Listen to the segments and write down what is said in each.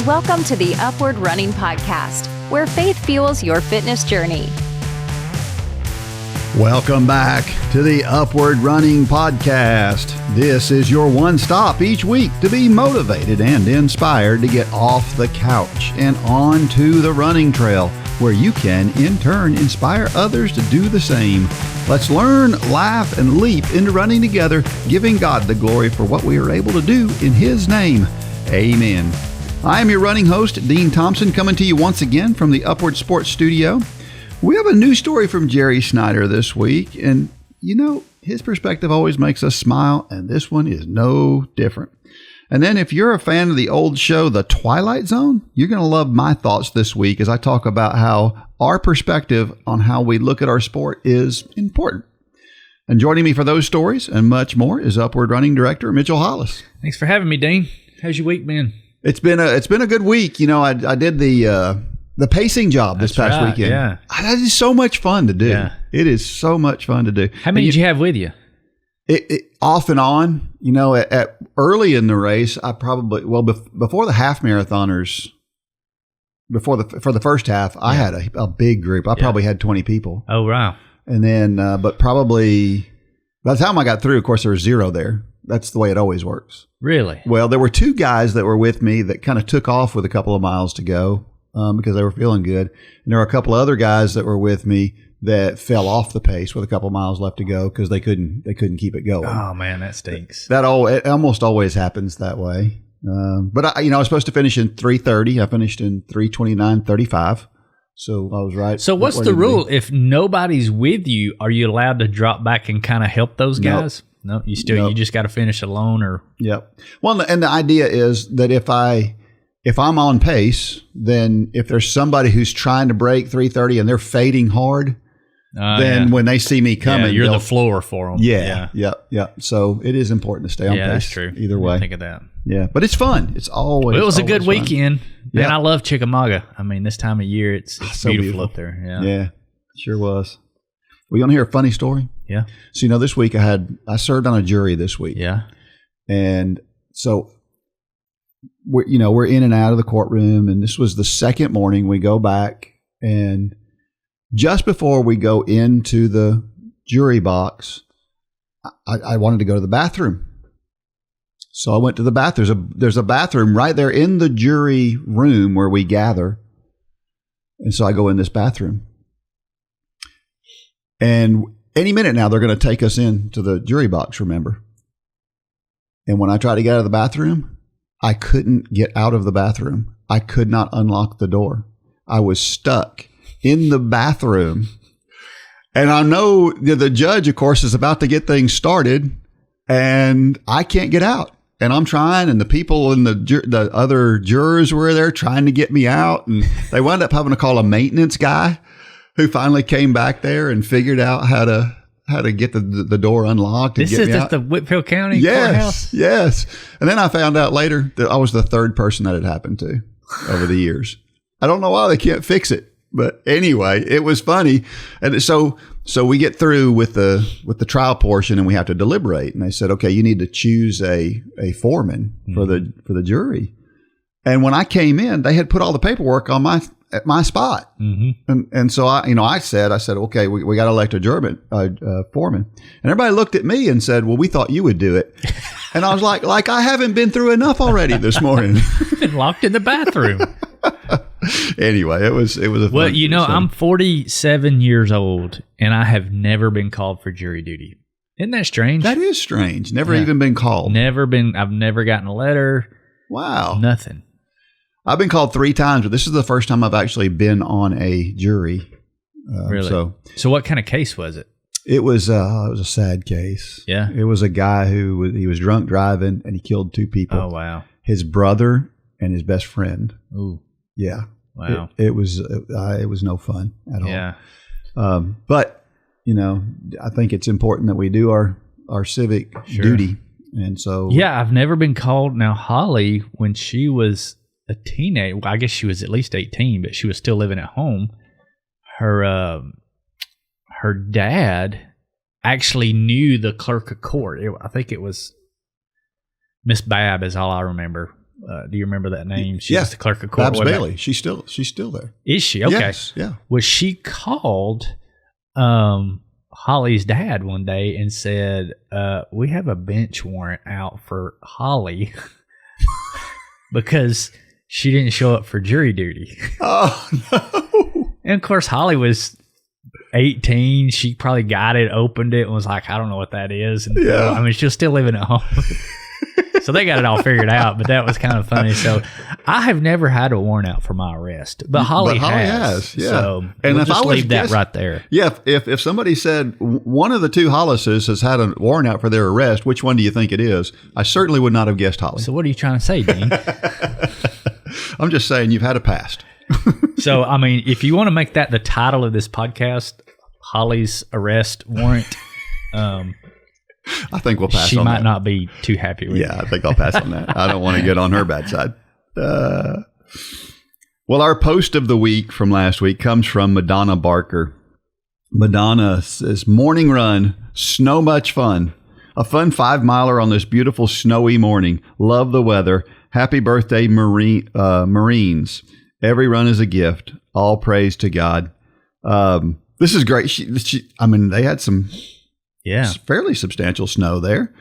Welcome to the Upward Running Podcast, where faith fuels your fitness journey. Welcome back to the Upward Running Podcast. This is your one stop each week to be motivated and inspired to get off the couch and onto the running trail, where you can, in turn, inspire others to do the same. Let's learn, laugh, and leap into running together, giving God the glory for what we are able to do in His name. Amen. I am your running host, Dean Thompson, coming to you once again from the Upward Sports Studio. We have a new story from Jerry Snider this week, and you know, his perspective always makes us smile, and this one is no different. And then if you're a fan of the old show, The Twilight Zone, you're going to love my thoughts this week as I talk about how our perspective on how we look at our sport is important. And joining me for those stories and much more is Upward Running Director Mitchell Hollis. Thanks for having me, Dean. How's your week been? It's been a good week. You know, I did the pacing job this past weekend. Yeah, that is so much fun to do. Yeah. It is so much fun to do. How many did you have with you? It off and on. You know, at early in the race, I probably before the half marathoners, for the first half, I had a big group. I probably had 20 people. Oh wow! And then, but probably by the time I got through, of course, there was zero there. That's the way it always works. Really? Well, there were two guys that were with me that kind of took off with a couple of miles to go because they were feeling good. And there were a couple of other guys that were with me that fell off the pace with a couple of miles left to go because they couldn't keep it going. Oh man, that stinks. It almost always happens that way. But I was supposed to finish in 3:30. I finished in 3:29:35. So I was right. So what's the rule? If nobody's with you, are you allowed to drop back and kind of help those guys? No, you just got to finish alone or. Yep. Well, and the idea is that if I'm on pace, then if there's somebody who's trying to break 3:30 and they're fading hard, then when they see me coming, you're the floor for them. Yeah. So it is important to stay on pace. Yeah, that's true. Either way. Think of that. Yeah, but it's fun. It's always. Well, it was a good fun. weekend. Man, I love Chickamauga. I mean, this time of year, it's so beautiful up there. Yeah, sure was. Well, you want to hear a funny story? Yeah. So, you know, this week I served on a jury this week. Yeah. And so, we're in and out of the courtroom, and this was the second morning. We go back, and just before we go into the jury box, I wanted to go to the bathroom. So I went to the bathroom. There's a bathroom right there in the jury room where we gather. And so I go in this bathroom. And any minute now, they're going to take us into the jury box, remember? And when I tried to get out of the bathroom, I couldn't get out of the bathroom. I could not unlock the door. I was stuck in the bathroom. And I know the judge, of course, is about to get things started, and I can't get out. And I'm trying, and the people and the other jurors were there trying to get me out. And they wound up having to call a maintenance guy who finally came back there and figured out how to get the door unlocked. This is just the Whitfield County courthouse? Yes. And then I found out later that I was the third person that had happened to over the years. I don't know why they can't fix it. But anyway, it was funny. And so we get through with the trial portion, and we have to deliberate. And they said, okay, you need to choose a foreman for the jury. And when I came in, they had put all the paperwork on my spot. Mm-hmm. And so I said, okay, we got to elect a foreman. And everybody looked at me and said, well, we thought you would do it. And I was like I haven't been through enough already this morning. Been locked in the bathroom. Anyway, it was a fun, well, I'm 47 years old, and I have never been called for jury duty. Isn't that strange? That is strange. Never even been called. I've never gotten a letter. Wow. Nothing. I've been called 3 times, but this is the first time I've actually been on a jury. Really? So what kind of case was it? It was a sad case. Yeah. It was a guy he was drunk driving, and he killed 2 people. Oh, wow. His brother and his best friend. Ooh. Yeah. Wow. It was no fun at all. Yeah. But, I think it's important that we do our civic duty. And so. Yeah, I've never been called. Now, Holly, when she was a teenager, well, I guess she was at least 18, but she was still living at home. Her dad actually knew the clerk of court. I think it was Miss Babb is all I remember. Do you remember that name? She Yeah. was the clerk of court. Babs Bailey. She's still there. Is she? Okay. Yes. Yeah. Well, she called Holly's dad one day and said, we have a bench warrant out for Holly because she didn't show up for jury duty. Oh, no. And of course, Holly was 18. She probably got it, opened it, and was like, I don't know what that is. And Yeah. I mean, she was still living at home. So they got it all figured out, but that was kind of funny. So I have never had a warrant out for my arrest, but Holly has. Yeah. So And we'll if just I was leave that guess- right there. Yeah, if somebody said one of the two Hollises has had a warrant out for their arrest, which one do you think it is? I certainly would not have guessed Holly. So what are you trying to say, Dean? I'm just saying you've had a past. So, I mean, if you want to make that the title of this podcast, Holly's arrest warrant, I think we'll pass she on might that. not be too happy with it. Yeah, I think I'll pass on that. I don't want to get on her bad side. Well, our post of the week from last week comes from Madonna Barker. Madonna says, morning run, snow much fun. A fun 5-miler on this beautiful snowy morning. Love the weather. Happy birthday, Marines. Every run is a gift. All praise to God. This is great. They had some fairly substantial snow there.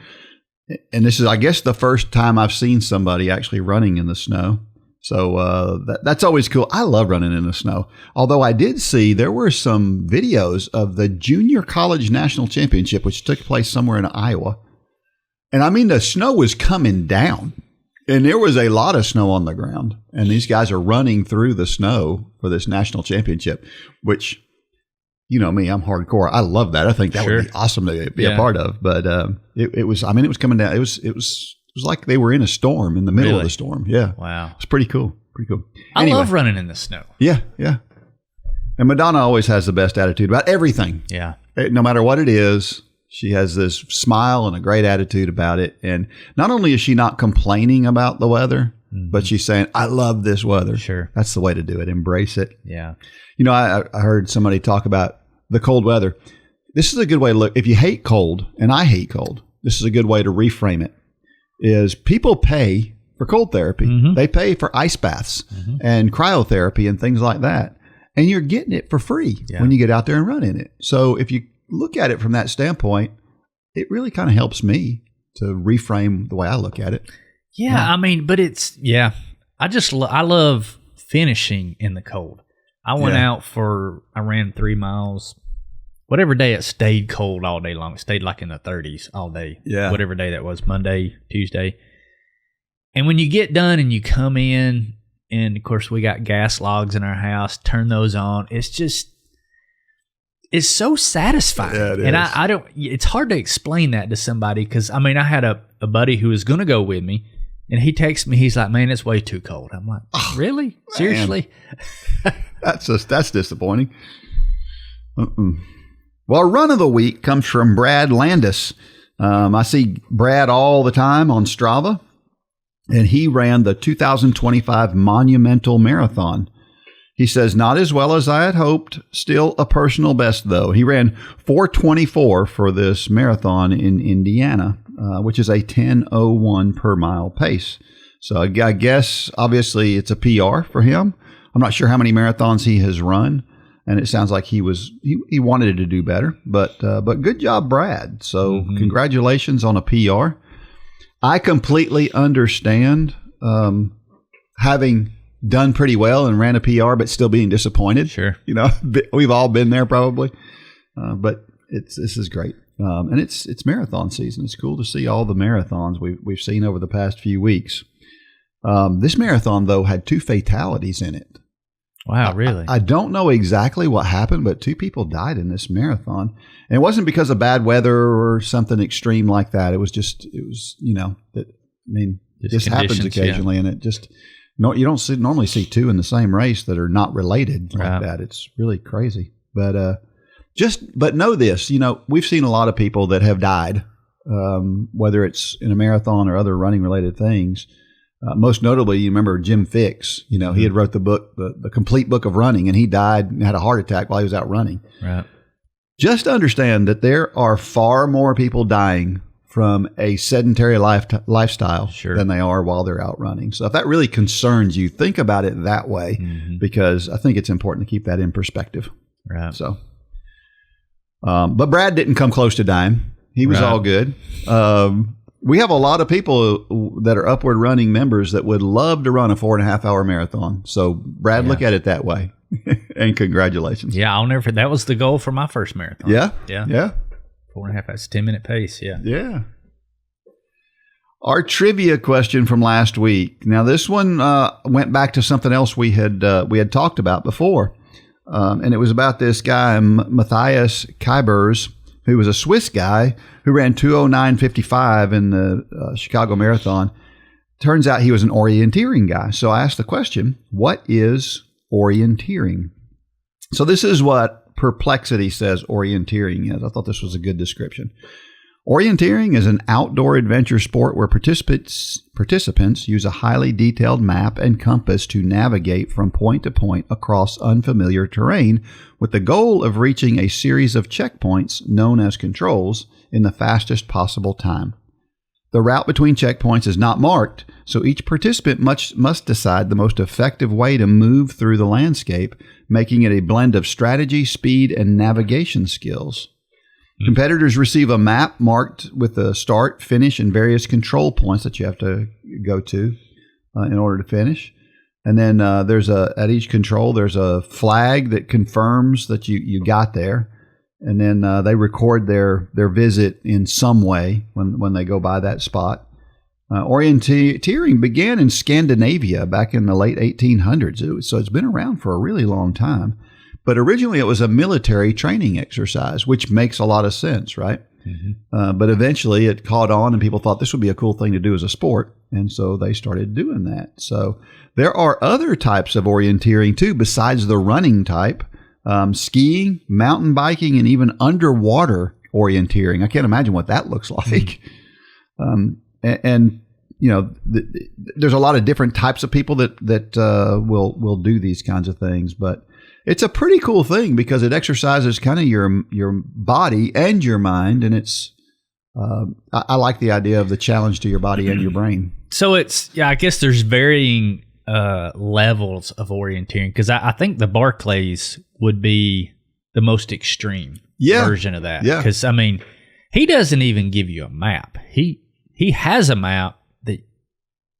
And this is, I guess, the first time I've seen somebody actually running in the snow. So that's always cool. I love running in the snow. Although I did see there were some videos of the Junior College National Championship, which took place somewhere in Iowa. And I mean, the snow was coming down. And there was a lot of snow on the ground. And these guys are running through the snow for this national championship, which, you know me, I'm hardcore. I love that. I think that would be awesome to be a part of. But it was coming down. It was like they were in a storm, in the middle of the storm. Yeah. Wow. It's pretty cool. Pretty cool. I love running in the snow. Yeah. Yeah. And Madonna always has the best attitude about everything. Yeah. No matter what it is. She has this smile and a great attitude about it. And not only is she not complaining about the weather, but she's saying, I love this weather. Sure. That's the way to do it. Embrace it. Yeah. You know, I heard somebody talk about the cold weather. This is a good way to look. If you hate cold, and I hate cold, this is a good way to reframe it, is people pay for cold therapy. Mm-hmm. They pay for ice baths and cryotherapy and things like that. And you're getting it for free when you get out there and run in it. So if you look at it from that standpoint, it really kind of helps me to reframe the way I look at it. Yeah, I mean, but it's, I love finishing in the cold. I went out I ran 3 miles, whatever day it stayed cold all day long. It stayed like in the 30s all day. Yeah. Whatever day that was, Monday, Tuesday. And when you get done and you come in, and of course we got gas logs in our house, turn those on. It's so satisfying. Yeah, it is. And it's hard to explain that to somebody because, I mean, I had a buddy who was going to go with me and he texted me. He's like, man, it's way too cold. I'm like, really? Seriously? That's disappointing. Well, our run of the week comes from Brad Landis. I see Brad all the time on Strava, and he ran the 2025 Monumental Marathon. He says, not as well as I had hoped. Still a personal best, though. He ran 4:24 for this marathon in Indiana, which is a 10:01 per mile pace. So I guess, obviously, it's a PR for him. I'm not sure how many marathons he has run, and it sounds like he wanted to do better. But good job, Brad. So congratulations on a PR. I completely understand having done pretty well and ran a PR, but still being disappointed. Sure. You know, we've all been there probably. But this is great. And it's marathon season. It's cool to see all the marathons we've seen over the past few weeks. This marathon, though, had 2 fatalities in it. Wow, really? I don't know exactly what happened, but 2 people died in this marathon. And it wasn't because of bad weather or something extreme like that. It was, this happens occasionally, and it just, you don't normally see 2 in the same race that are not related like that. It's really crazy. But know this, we've seen a lot of people that have died, whether it's in a marathon or other running related things. Most notably, you remember Jim Fix. He had wrote the book, the complete book of running, and he died and had a heart attack while he was out running. Right. Just understand that there are far more people dying from a sedentary lifestyle Sure. than they are while they're out running. So if that really concerns you, think about it that way, because I think it's important to keep that in perspective. Right. So, but Brad didn't come close to dying. He was all good. We have a lot of people that are Upward Running members that would love to run a 4.5 hour marathon. So Brad, look at it that way. And congratulations. Yeah, I'll never forget. That was the goal for my first marathon. Yeah. 4.5. That's 10-minute pace. Yeah. Our trivia question from last week. Now, this one went back to something else we had talked about before, and it was about this guy Matthias Kybers, who was a Swiss guy who ran 2:09:55 in the Chicago Marathon. Turns out he was an orienteering guy. So I asked the question, what is orienteering? So this is what Perplexity says orienteering is. I thought this was a good description. Orienteering is an outdoor adventure sport where participants use a highly detailed map and compass to navigate from point to point across unfamiliar terrain with the goal of reaching a series of checkpoints known as controls in the fastest possible time. The route between checkpoints is not marked, so each participant must decide the most effective way to move through the landscape, making it a blend of strategy, speed, and navigation skills. Competitors receive a map marked with the start, finish, and various control points that you have to go to in order to finish. And then at each control, there's a flag that confirms that you got there. And then they record their visit in some way when they go by that spot. Orienteering began in Scandinavia back in the late 1800s. So it's been around for a really long time. But originally it was a military training exercise, which makes a lot of sense, right? But eventually it caught on and people thought this would be a cool thing to do as a sport. And so they started doing that. So there are other types of orienteering too, besides the running type. Skiing, mountain biking, and even underwater orienteering. I can't imagine what that looks like. And you know, there's a lot of different types of people that will do these kinds of things, but it's a pretty cool thing because it exercises kind of your body and your mind, and it's I like the idea of the challenge to your body and your brain. So I guess there's varying levels of orienteering, because I think the Barclays would be the most extreme version of that. Yeah. Because, I mean, he doesn't even give you a map. He has a map that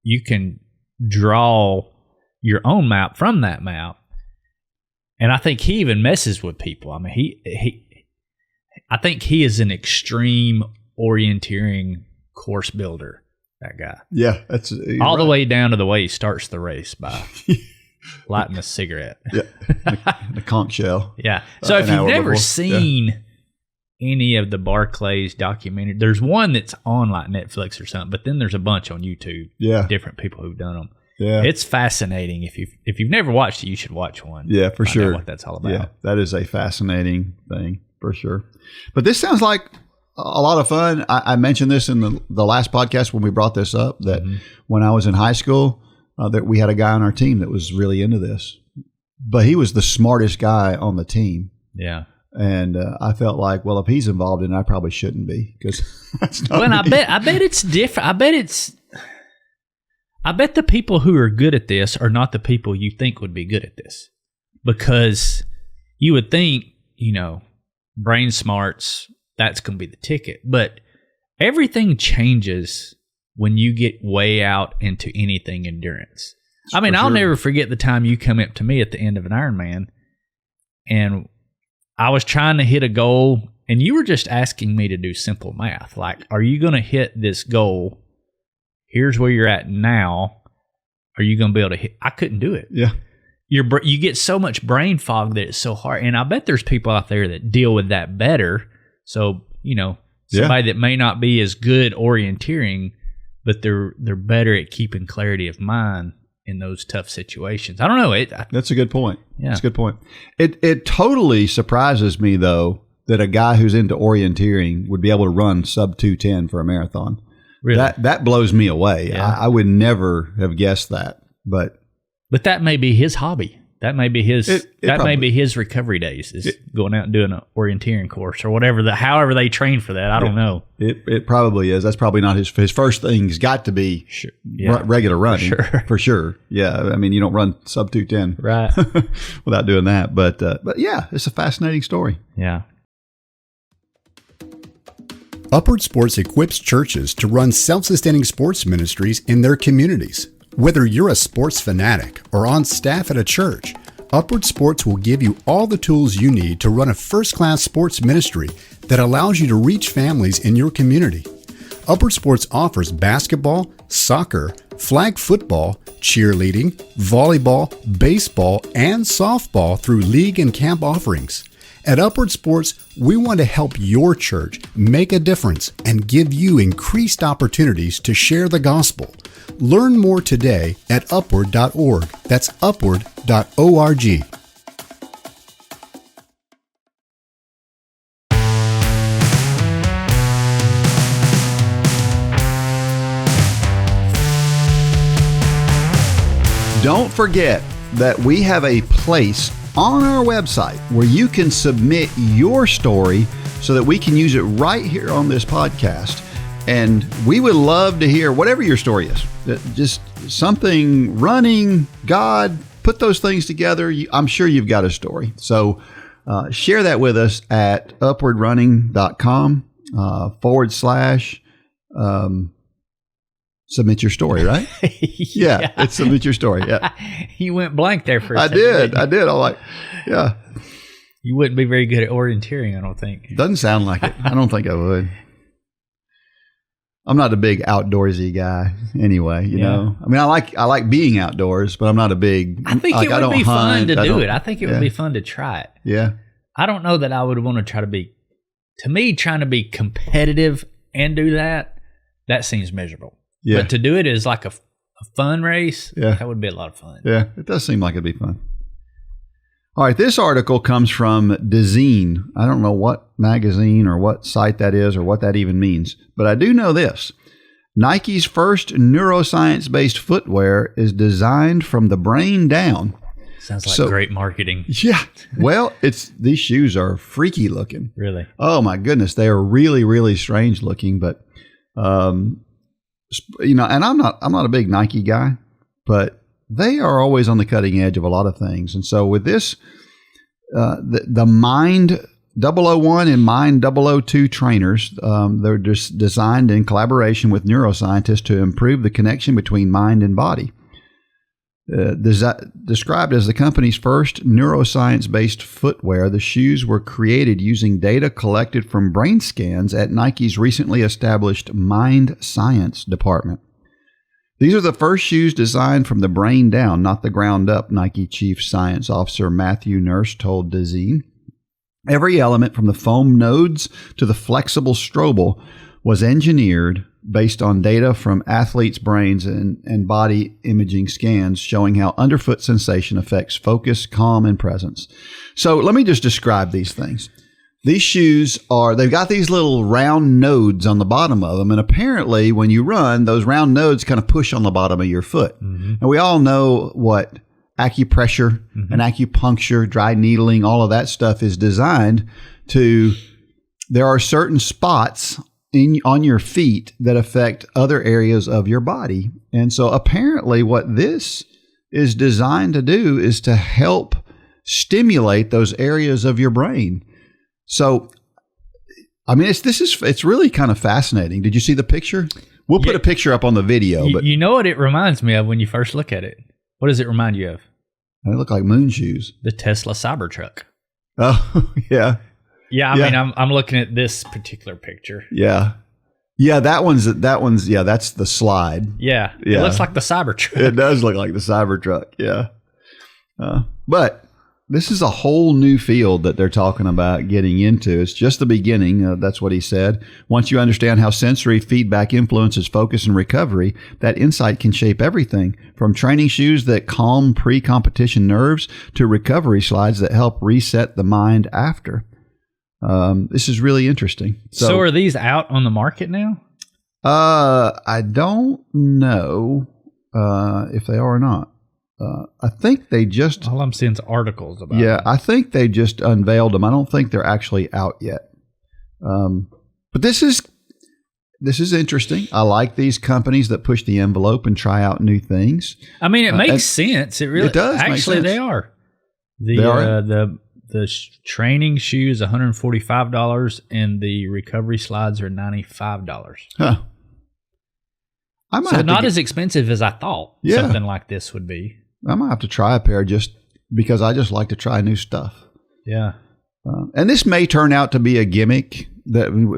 you can draw your own map from that map. And I think he even messes with people. I mean, I think he is an extreme orienteering course builder, that guy. Yeah, that's all the way down to the way he starts the race by lighting a cigarette. Yeah, the conch shell. Yeah. So if you've never seen any of the Barclays documentary, there's one that's on like Netflix or something, but then there's a bunch on YouTube. Yeah, different people who've done them. Yeah, it's fascinating. If you've never watched it, you should watch one. Yeah, for sure. What that's all about. Yeah, that is a fascinating thing for sure. But this sounds like a lot of fun. I mentioned this in the last podcast when we brought this up, that when I was in high school, that we had a guy on our team that was really into this, but he was the smartest guy on the team. Yeah. And I felt like, well, if he's involved in it, I probably shouldn't be, because that's not well, me. I bet it's different. I bet the people who are good at this are not the people you think would be good at this, because you would think, brain smarts, that's going to be the ticket. But everything changes when you get way out into anything endurance. I mean, I'll never forget the time you come up to me at the end of an Ironman, and I was trying to hit a goal, and you were just asking me to do simple math. Like, are you going to hit this goal? Here's where you're at now. Are you going to be able to hit? I couldn't do it. Yeah. You get so much brain fog that it's so hard. And I bet there's people out there that deal with that better. So, somebody that may not be as good orienteering, but they're better at keeping clarity of mind in those tough situations. I don't know. That's a good point. Yeah. That's a good point. It totally surprises me, though, that a guy who's into orienteering would be able to run sub 2:10 for a marathon. Really? That blows me away. Yeah. I would never have guessed that. But that may be his hobby. That may be his. May be his recovery days. Is going out and doing an orienteering course or whatever. However they train for that, I don't know. It probably is. That's probably not his first thing's got to be regular running for sure. Yeah, I mean you don't run sub 210 right without doing that. But yeah, it's a fascinating story. Yeah. Upward Sports equips churches to run self-sustaining sports ministries in their communities. Whether you're a sports fanatic or on staff at a church, Upward Sports will give you all the tools you need to run a first-class sports ministry that allows you to reach families in your community. Upward Sports offers basketball, soccer, flag football, cheerleading, volleyball, baseball, and softball through league and camp offerings. At Upward Sports, we want to help your church make a difference and give you increased opportunities to share the gospel. Learn more today at upward.org. That's upward.org. Don't forget that we have a place on our website where you can submit your story so that we can use it right here on this podcast. And we would love to hear whatever your story is. Just something running, God, put those things together. I'm sure you've got a story. So share that with us at upwardrunning.com / submit your story, right? Yeah, it's submit your story. Yeah. You went blank there for a second. I did. I'm like, yeah. You wouldn't be very good at orienteering, I don't think. Doesn't sound like it. I don't think I would. I'm not a big outdoorsy guy anyway, you know. I mean, I like being outdoors, but I'm not a big. I think it would be fun to do it. I think it would be fun to try it. Yeah. I don't know that I would want to try to be, to me, trying to be competitive and do that seems miserable. Yeah. But to do it as like a fun race, that would be a lot of fun. Yeah, it does seem like it'd be fun. All right, this article comes from Dezeen. I don't know what magazine or what site that is or what that even means, but I do know this. Nike's first neuroscience-based footwear is designed from the brain down. Sounds like great marketing. Yeah. Well, these shoes are freaky looking. Really? Oh my goodness, they are really, really strange looking, but and I'm not a big Nike guy, but they are always on the cutting edge of a lot of things. And so with this, the Mind 001 and Mind 002 trainers, they're just designed in collaboration with neuroscientists to improve the connection between mind and body. Described as the company's first neuroscience-based footwear, the shoes were created using data collected from brain scans at Nike's recently established Mind Science department. These are the first shoes designed from the brain down, not the ground up, Nike Chief Science Officer Matthew Nurse told Dezeen. Every element from the foam nodes to the flexible strobel was engineered based on data from athletes' brains and body imaging scans showing how underfoot sensation affects focus, calm, and presence. So let me just describe these things. These shoes they've got these little round nodes on the bottom of them. And apparently when you run, those round nodes kind of push on the bottom of your foot. Mm-hmm. And we all know what acupressure and acupuncture, dry needling, all of that stuff is designed to. There are certain spots on your feet that affect other areas of your body. And so apparently what this is designed to do is to help stimulate those areas of your brain. So, I mean, it's really kind of fascinating. Did you see the picture? We'll put a picture up on the video. But you know what it reminds me of when you first look at it? What does it remind you of? They look like moon shoes. The Tesla Cybertruck. Oh, yeah. Yeah, I mean, I'm looking at this particular picture. Yeah. Yeah, that one's that's the slide. Yeah. It looks like the Cybertruck. It does look like the Cybertruck, yeah. But this is a whole new field that they're talking about getting into. It's just the beginning. That's what he said. Once you understand how sensory feedback influences focus and recovery, that insight can shape everything from training shoes that calm pre-competition nerves to recovery slides that help reset the mind after. This is really interesting. So are these out on the market now? I don't know if they are or not. I think they just... All I'm seeing is articles about Yeah, them. I think they just unveiled them. I don't think they're actually out yet. But this is interesting. I like these companies that push the envelope and try out new things. I mean, it makes sense. It really it does. Actually, make sense. they are. They are? The training shoes $145 and the recovery slides are $95. Huh. I might So have not to as expensive as I thought something like this would be. I might have to try a pair just because I just like to try new stuff. Yeah. And this may turn out to be a gimmick.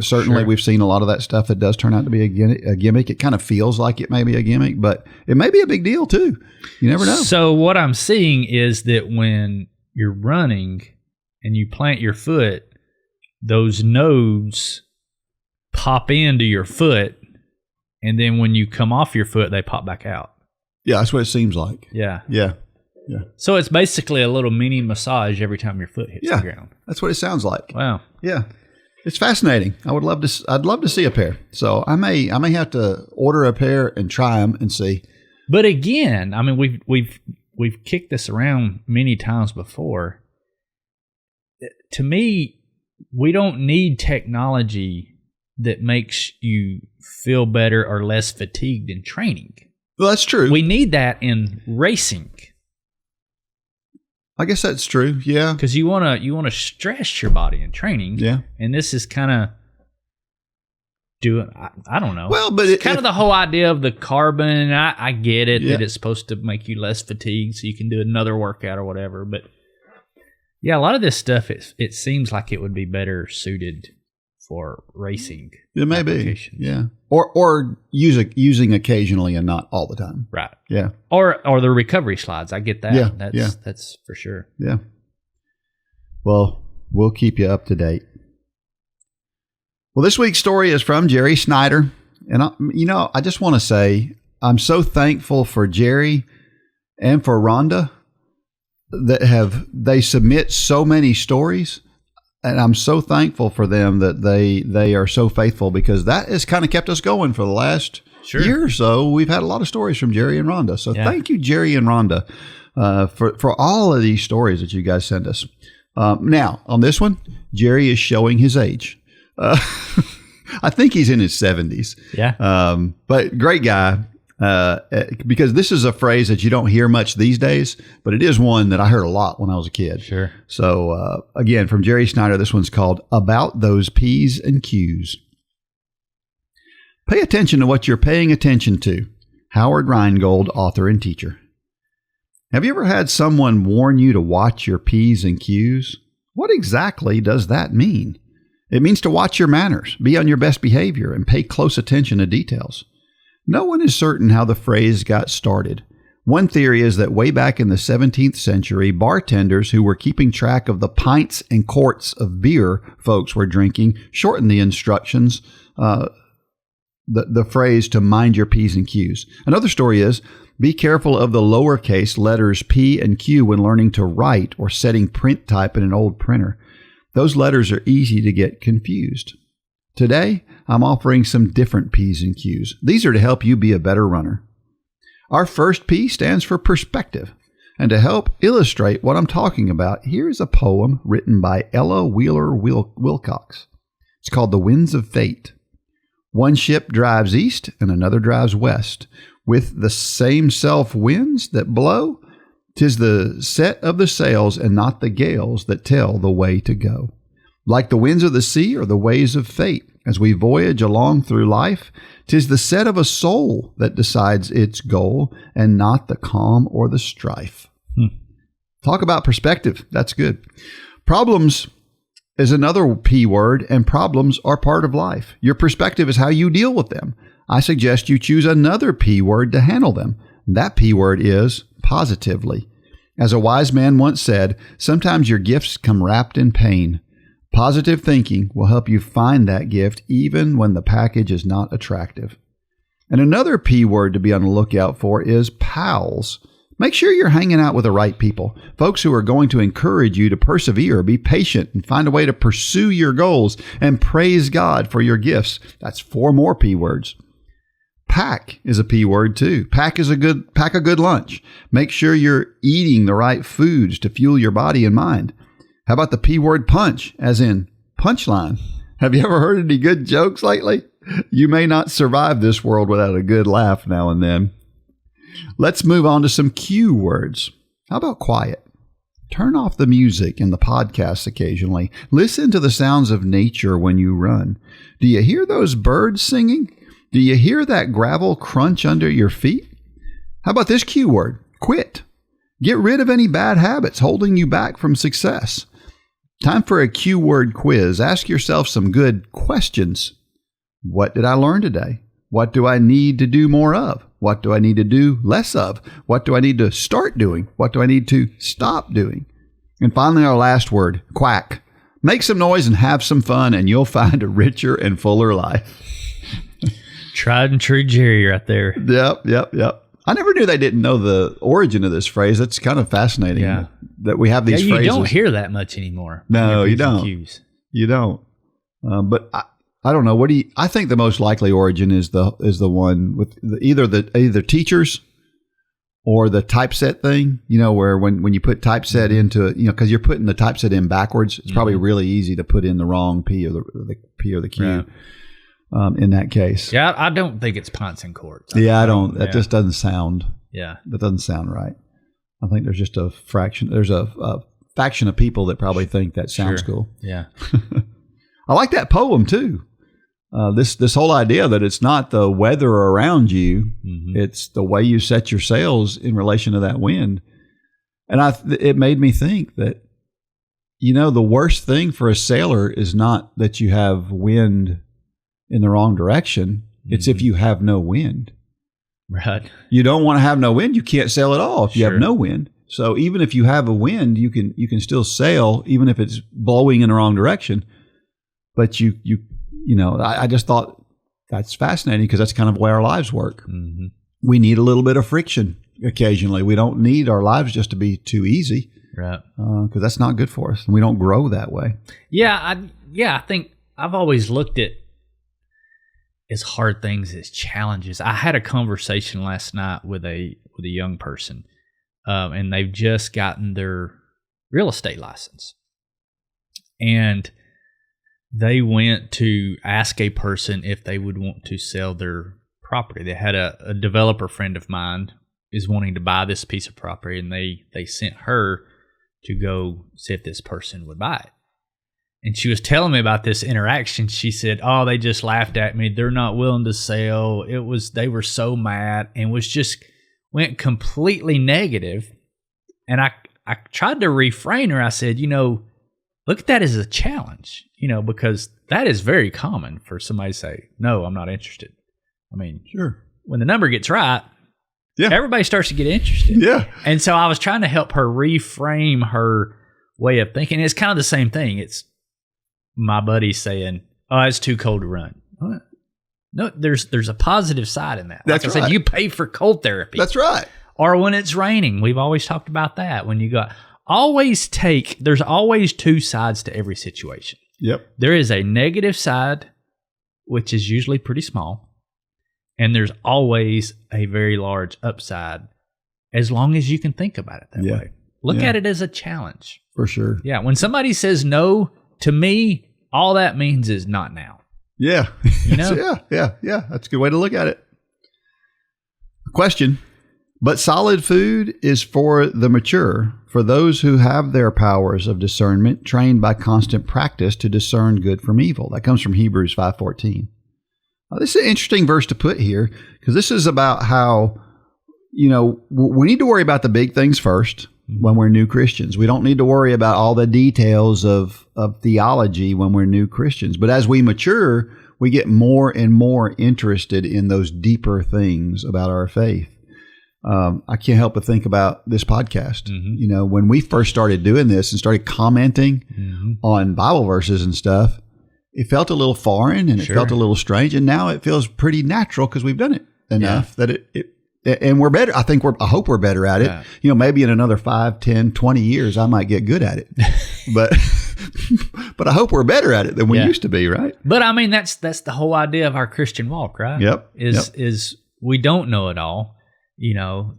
Certainly we've seen a lot of that stuff that does turn out to be a gimmick. It kind of feels like it may be a gimmick, but it may be a big deal too. You never know. So what I'm seeing is that when you're running and you plant your foot, those nodes pop into your foot, and then when you come off your foot, they pop back out. Yeah, that's what it seems like. Yeah. Yeah. So it's basically a little mini massage every time your foot hits the ground. That's what it sounds like. Wow. Yeah. It's fascinating. I'd love to see a pair. So I may have to order a pair and try them and see. But again, I mean, we've kicked this around many times before. To me, we don't need technology that makes you feel better or less fatigued in training. Well, that's true. We need that in racing. I guess that's true. Yeah. Because you wanna stress your body in training. Yeah. And this is kind of doing. I don't know. Well, but it's kind of the whole idea of the carbon. I get it that it's supposed to make you less fatigued, so you can do another workout or whatever. But yeah, a lot of this stuff it seems like it would be better suited for racing. It may be. Yeah. Or using occasionally and not all the time. Right. Yeah. Or the recovery slides. I get that. Yeah. That's for sure. Yeah. Well, we'll keep you up to date. Well, this week's story is from Jerry Snider. And, I just want to say I'm so thankful for Jerry and for Rhonda that they submit so many stories. And I'm so thankful for them that they are so faithful, because that has kind of kept us going for the last year or so. We've had a lot of stories from Jerry and Rhonda. So thank you, Jerry and Rhonda, for all of these stories that you guys send us. Now, on this one, Jerry is showing his age. I think he's in his 70s. Yeah. But great guy. Because this is a phrase that you don't hear much these days, but it is one that I heard a lot when I was a kid. Sure. So, again, from Jerry Snider, this one's called About Those P's and Q's. Pay attention to what you're paying attention to. Howard Rheingold, author and teacher. Have you ever had someone warn you to watch your P's and Q's? What exactly does that mean? It means to watch your manners, be on your best behavior, and pay close attention to details. No one is certain how the phrase got started. One theory is that way back in the 17th century, bartenders who were keeping track of the pints and quarts of beer folks were drinking shortened the instructions, the phrase to mind your P's and Q's. Another story is, be careful of the lowercase letters P and Q when learning to write or setting print type in an old printer. Those letters are easy to get confused. Today, I'm offering some different P's and Q's. These are to help you be a better runner. Our first P stands for perspective. And to help illustrate what I'm talking about, here is a poem written by Ella Wheeler Wilcox. It's called The Winds of Fate. One ship drives east and another drives west. With the same self winds that blow, 'tis the set of the sails and not the gales that tell the way to go. Like the winds of the sea or the waves of fate, as we voyage along through life, 'tis the set of a soul that decides its goal, and not the calm or the strife. Talk about perspective. That's good. Problems is another P word, and problems are part of life. Your perspective is how you deal with them. I suggest you choose another P word to handle them. That P word is positively. As a wise man once said, sometimes your gifts come wrapped in pain. Positive thinking will help you find that gift even when the package is not attractive. And another P word to be on the lookout for is pals. Make sure you're hanging out with the right people, folks who are going to encourage you to persevere, be patient, and find a way to pursue your goals, and praise God for your gifts. That's 4 more P words. Pack is a P word too. Pack a good lunch. Make sure you're eating the right foods to fuel your body and mind. How about the P word punch, as in punchline? Have you ever heard any good jokes lately? You may not survive this world without a good laugh now and then. Let's move on to some Q words. How about quiet? Turn off the music and the podcasts occasionally. Listen to the sounds of nature when you run. Do you hear those birds singing? Do you hear that gravel crunch under your feet? How about this Q word? Quit. Get rid of any bad habits holding you back from success. Time for a Q word quiz. Ask yourself some good questions. What did I learn today? What do I need to do more of? What do I need to do less of? What do I need to start doing? What do I need to stop doing? And finally, our last word, quack. Make some noise and have some fun, and you'll find a richer and fuller life. Tried and true Jerry right there. Yep. I never knew they didn't know the origin of this phrase. That's kind of fascinating that we have these phrases. You don't hear that much anymore. No, you don't. You don't. But I don't know. I think the most likely origin is the one with either teachers or the typeset thing. You know, where when you put typeset into because you're putting the typeset in backwards, it's probably really easy to put in the wrong P or the P or the Q. Right. In that case. Yeah, I don't think it's pints and quarts. I don't. That just doesn't sound. Yeah. That doesn't sound right. I think there's just a fraction. There's a faction of people that probably think that sounds cool. Yeah. I like that poem too. This whole idea that it's not the weather around you, it's the way you set your sails in relation to that wind. And it made me think that, the worst thing for a sailor is not that you have wind in the wrong direction. It's if you have no wind. Right. You don't want to have no wind. You can't sail at all if you have no wind. So even if you have a wind, you can still sail even if it's blowing in the wrong direction. But I just thought that's fascinating because that's kind of the way our lives work. Mm-hmm. We need a little bit of friction occasionally. We don't need our lives just to be too easy. Right. Because that's not good for us. And we don't grow that way. Yeah. I think I've always looked at as hard things as challenges. I had a conversation last night with a young person, and they've just gotten their real estate license. And they went to ask a person if they would want to sell their property. They had a developer friend of mine is wanting to buy this piece of property, and they sent her to go see if this person would buy it. And she was telling me about this interaction. She said, "Oh, they just laughed at me. They're not willing to sell. They were so mad," and went completely negative. And I tried to refrain her. I said, look at that as a challenge, because that is very common for somebody to say, "No, I'm not interested." I mean, sure. When the number gets right, everybody starts to get interested. Yeah. And so I was trying to help her reframe her way of thinking. It's kind of the same thing. It's my buddy saying, "Oh, it's too cold to run." No, there's a positive side in that. That's like I said, you pay for cold therapy. That's right. Or when it's raining, we've always talked about that. When you got there's always two sides to every situation. Yep. There is a negative side, which is usually pretty small, and there's always a very large upside, as long as you can think about it that way. Look at it as a challenge. For sure. Yeah. When somebody says no, to me, all that means is not now. Yeah. Yeah. That's a good way to look at it. Question. But solid food is for the mature, for those who have their powers of discernment trained by constant practice to discern good from evil. That comes from Hebrews 5:14. This is an interesting verse to put here because this is about how, we need to worry about the big things first when we're new Christians. We don't need to worry about all the details of theology when we're new Christians. But as we mature, we get more and more interested in those deeper things about our faith. I can't help but think about this podcast. Mm-hmm. When we first started doing this and started commenting on Bible verses and stuff, it felt a little foreign and it felt a little strange. And now it feels pretty natural because we've done it enough that it And we're better. I hope we're better at it. Yeah. You know, maybe in another 5, 10, 20 years, I might get good at it. But I hope we're better at it than we used to be, right? But I mean, that's the whole idea of our Christian walk, right? Yep. Is we don't know it all. You know,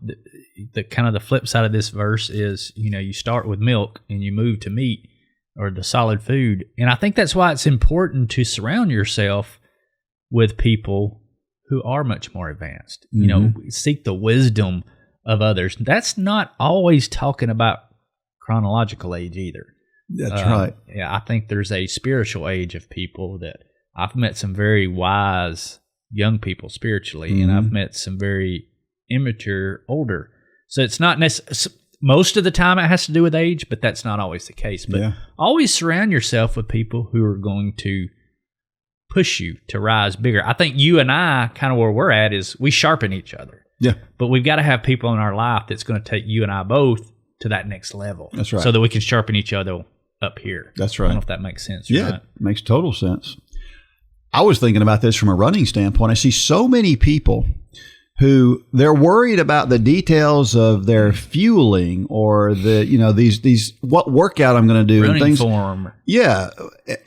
the kind of the flip side of this verse is, you know, you start with milk and you move to meat or the solid food. And I think that's why it's important to surround yourself with people who are much more advanced. You know, seek the wisdom of others. That's not always talking about chronological age either. That's right. Yeah, I think there's a spiritual age of people that I've met some very wise young people spiritually, and I've met some very immature older. So it's not most of the time it has to do with age, but that's not always the case. But always surround yourself with people who are going to push you to rise bigger. I think you and I, kind of where we're at, is we sharpen each other. Yeah. But we've got to have people in our life that's going to take you and I both to that next level. That's right. So that we can sharpen each other up here. That's right. I don't know if that makes sense. Yeah, it makes total sense. I was thinking about this from a running standpoint. I see so many people who they're worried about the details of their fueling or the, you know, these what workout I'm going to do running and things. Form. Yeah,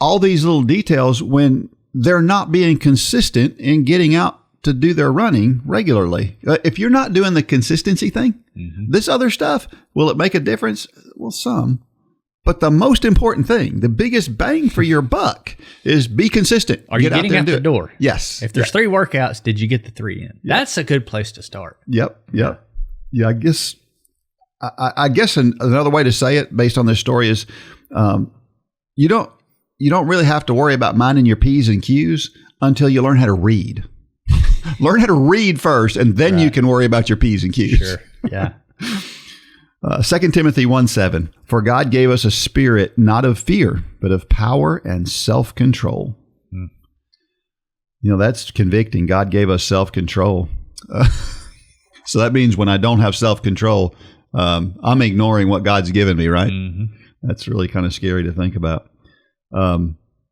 all these little details when they're not being consistent in getting out to do their running regularly. If you're not doing the consistency thing, this other stuff, will it make a difference? Well, some. But the most important thing, the biggest bang for your buck, is be consistent. Are you getting out the door? Yes. If there's 3 workouts, did you get the 3 in? That's a good place to start. Yep. Yeah, I guess another way to say it based on this story is you don't really have to worry about minding your P's and Q's until you learn how to read. Learn how to read first, and then you can worry about your P's and Q's. Sure. Yeah. 2 Timothy 1:7, for God gave us a spirit not of fear, but of power and self-control. You know, that's convicting. God gave us self-control. So that means when I don't have self-control, I'm ignoring what God's given me, right? That's really kind of scary to think about.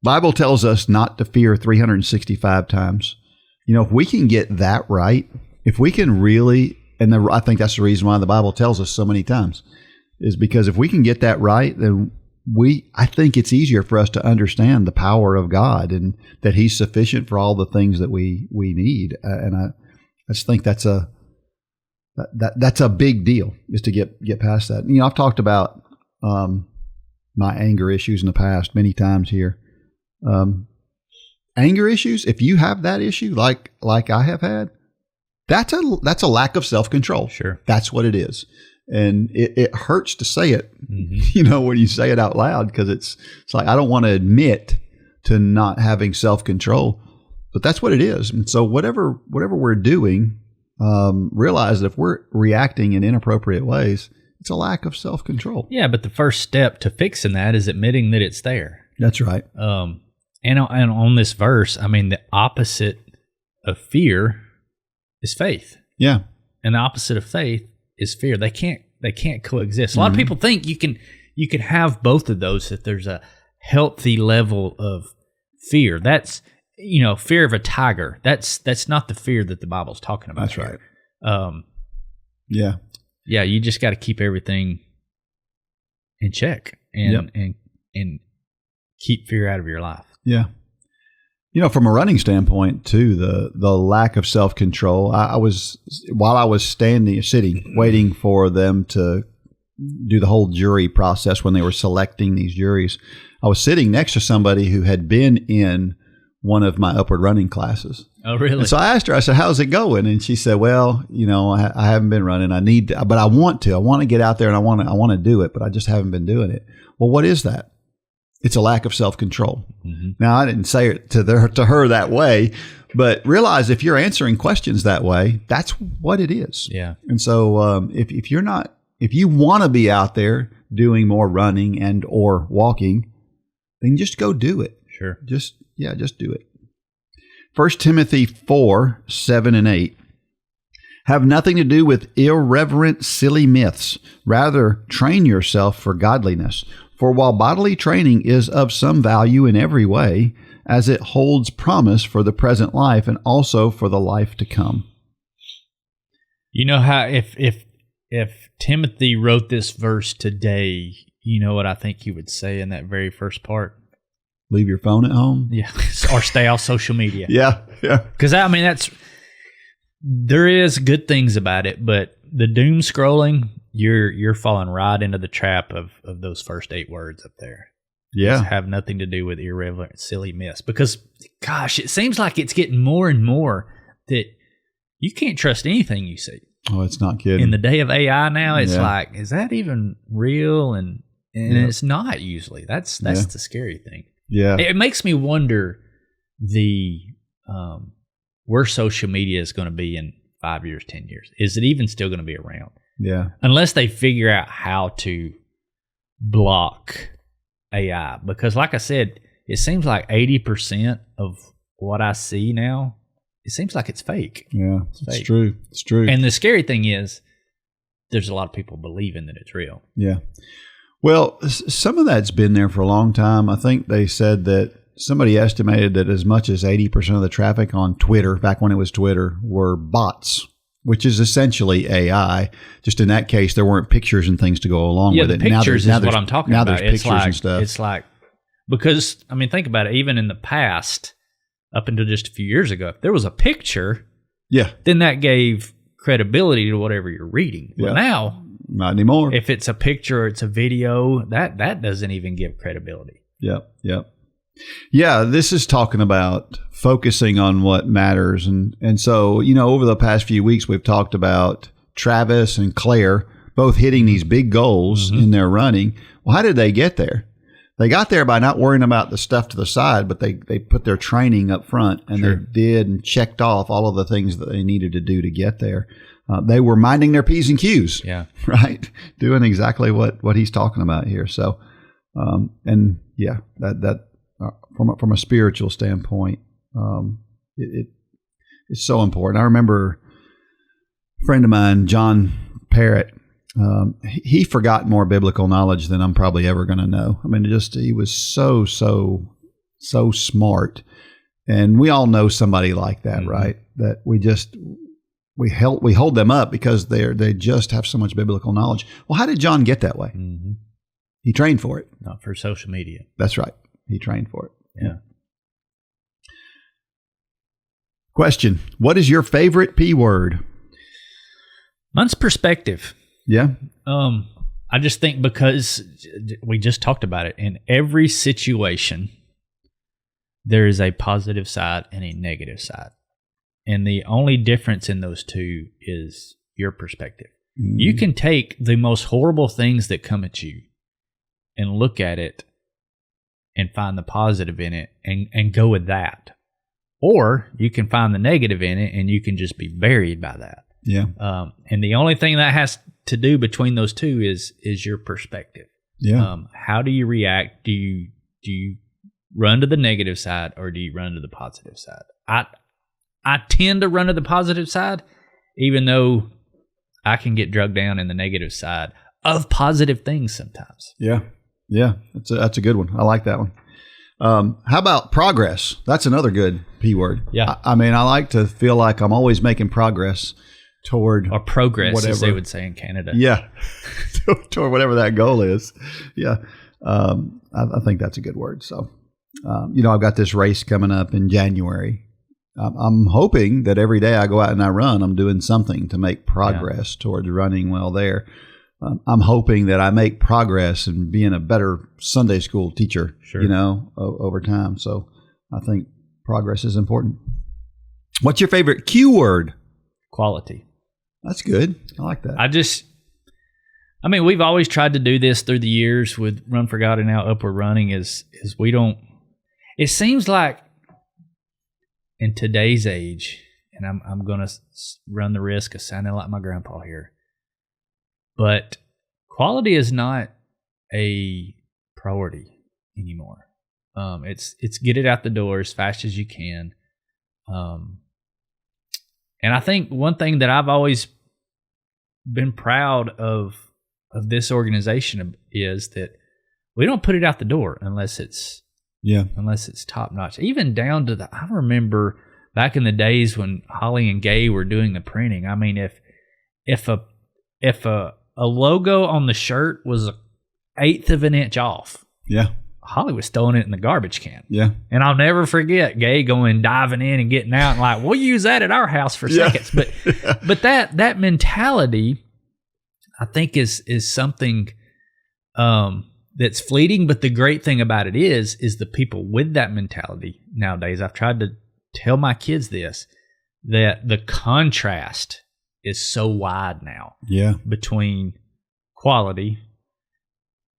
Bible tells us not to fear 365 times. You know, if we can get that right, if we can really, and I think that's the reason why the Bible tells us so many times, is because if we can get that right, then I think it's easier for us to understand the power of God and that He's sufficient for all the things that we need. And I just think that's a big deal, is to get past that. You know, I've talked about my anger issues in the past many times here. Anger issues, if you have that issue like I have had, that's a lack of self-control. Sure. That's what it is. And it hurts to say it, you know, when you say it out loud, because it's like, I don't want to admit to not having self-control, but that's what it is. And so whatever we're doing, realize that if we're reacting in inappropriate ways, it's a lack of self-control. Yeah, but the first step to fixing that is admitting that it's there. That's right. And on this verse, I mean, the opposite of fear is faith. Yeah. And the opposite of faith is fear. They can't coexist. A lot of people think you can have both of those if there's a healthy level of fear. That's, you know, fear of a tiger. That's not the fear that the Bible's talking about. That's here. right. Yeah. Yeah, you just got to keep everything in check and keep fear out of your life. Yeah. You know, from a running standpoint too, the lack of self-control, while I was sitting, waiting for them to do the whole jury process when they were selecting these juries, I was sitting next to somebody who had been in one of my upward running classes. Oh, really? And so I asked her, I said, how's it going? And she said, well, you know, I haven't been running. I need to, but I want to get out there and I want to do it, but I just haven't been doing it. Well, what is that? It's a lack of self-control. Now, I didn't say it to her that way, but realize if you're answering questions that way, that's what it is. Yeah. And so if you want to be out there doing more running and or walking, then just go do it. Sure. Just do it. 1 Timothy 4:7 and 8. Have nothing to do with irreverent, silly myths. Rather, train yourself for godliness. For while bodily training is of some value in every way, as it holds promise for the present life and also for the life to come. You know how if Timothy wrote this verse today, you know what I think he would say in that very first part? Leave your phone at home? Yeah, or stay off social media. Yeah. Because, I mean, there is good things about it, but the doom scrolling, you're falling right into the trap of those first 8 words up there. Yeah. These have nothing to do with irrelevant, silly myths. Because, gosh, it seems like it's getting more and more that you can't trust anything you see. Oh, it's not kidding. In the day of AI now, it's like, is that even real? And it's not usually. That's the scary thing. Yeah. It makes me wonder where social media is going to be in 5 years, 10 years. Is it even still going to be around? Yeah. Unless they figure out how to block AI. Because like I said, it seems like 80% of what I see now, it seems like it's fake. Yeah, It's true. It's true. And the scary thing is, there's a lot of people believing that it's real. Yeah. Well, some of that's been there for a long time. I think they said that somebody estimated that as much as 80% of the traffic on Twitter, back when it was Twitter, were bots, which is essentially AI. Just in that case, there weren't pictures and things to go along with it. Pictures is what I'm talking about. Now there's pictures and stuff. It's like, because, I mean, think about it. Even in the past, up until just a few years ago, if there was a picture, then that gave credibility to whatever you're reading. But now, not anymore. If it's a picture or it's a video, that doesn't even give credibility. Yep. Yeah, this is talking about focusing on what matters. And so, over the past few weeks, we've talked about Travis and Claire both hitting these big goals in their running. Well, how did they get there? They got there by not worrying about the stuff to the side, but they put their training up front, and they did and checked off all of the things that they needed to do to get there. They were minding their P's and Q's, right? Doing exactly what he's talking about here. So, that from a spiritual standpoint, it's so important. I remember a friend of mine, John Parrott. He forgot more biblical knowledge than I'm probably ever going to know. I mean, he was so smart, and we all know somebody like that, right? That we hold them up because they just have so much biblical knowledge. Well, how did John get that way? He trained for it. Not for social media. That's right. He trained for it. Yeah. Question: what is your favorite P word? Mine's perspective. Yeah. I just think because we just talked about it, in every situation, there is a positive side and a negative side. And the only difference in those two is your perspective. You can take the most horrible things that come at you and look at it and find the positive in it and go with that. Or you can find the negative in it and you can just be buried by that. Yeah. And the only thing that has to do between those two is your perspective. Yeah. How do you react? Do you run to the negative side or do you run to the positive side? I tend to run to the positive side, even though I can get drugged down in the negative side of positive things sometimes. Yeah. Yeah. That's a good one. I like that one. How about progress? That's another good P word. Yeah. I mean, I like to feel like I'm always making progress toward or progress, whatever. as they would say in Canada. Yeah. Toward whatever that goal is. Yeah. I think that's a good word. So, I've got this race coming up in January. I'm hoping that every day I go out and I run, I'm doing something to make progress towards running well there. I'm hoping that I make progress in being a better Sunday school teacher, over time. So I think progress is important. What's your favorite Q word? Quality. That's good. I like that. We've always tried to do this through the years with Run for God and now Upward Running is we don't, it seems like in today's age, and I'm going to run the risk of sounding like my grandpa here, but quality is not a priority anymore. It's get it out the door as fast as you can. And I think one thing that I've always been proud of this organization is that we don't put it out the door unless it's top notch. Even down to I remember back in the days when Holly and Gay were doing the printing. I mean, if a logo on the shirt was an eighth of an inch off, Holly was throwing it in the garbage can. Yeah. And I'll never forget Gay diving in and getting out and like, we'll use that at our house for seconds. But that mentality, I think is something that's fleeting. But the great thing about it is the people with that mentality nowadays. I've tried to tell my kids this, that the contrast is so wide now. Yeah. Between quality.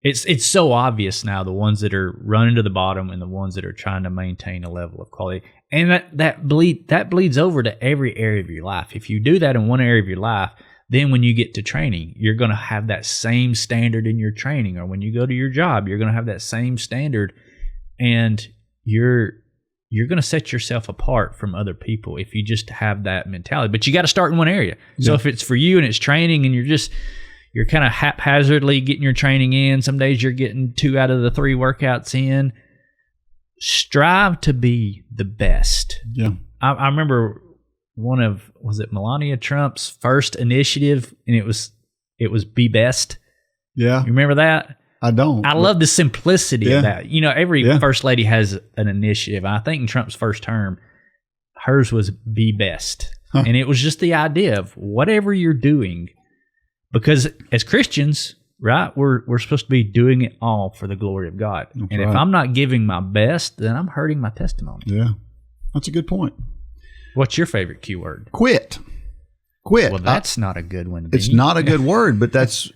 It's so obvious now, the ones that are running to the bottom and the ones that are trying to maintain a level of quality. And that bleeds over to every area of your life. If you do that in one area of your life, then when you get to training, you're going to have that same standard in your training. Or when you go to your job, you're going to have that same standard. And you're going to set yourself apart from other people if you just have that mentality. But you got to start in one area. So if it's for you and it's training and you're kind of haphazardly getting your training in. Some days you're getting 2 out of the 3 workouts in. Strive to be the best. Yeah. I remember was it Melania Trump's first initiative, and it was Be Best. Yeah. You remember that? I don't. I love the simplicity of that. Every first lady has an initiative. I think in Trump's first term, hers was Be Best. Huh. And it was just the idea of whatever you're doing. Because as Christians, right, we're supposed to be doing it all for the glory of God. That's and right. If I'm not giving my best, then I'm hurting my testimony. Yeah, that's a good point. What's your favorite Q word? Quit. Well, that's not a good one. It's not a good word, but that's,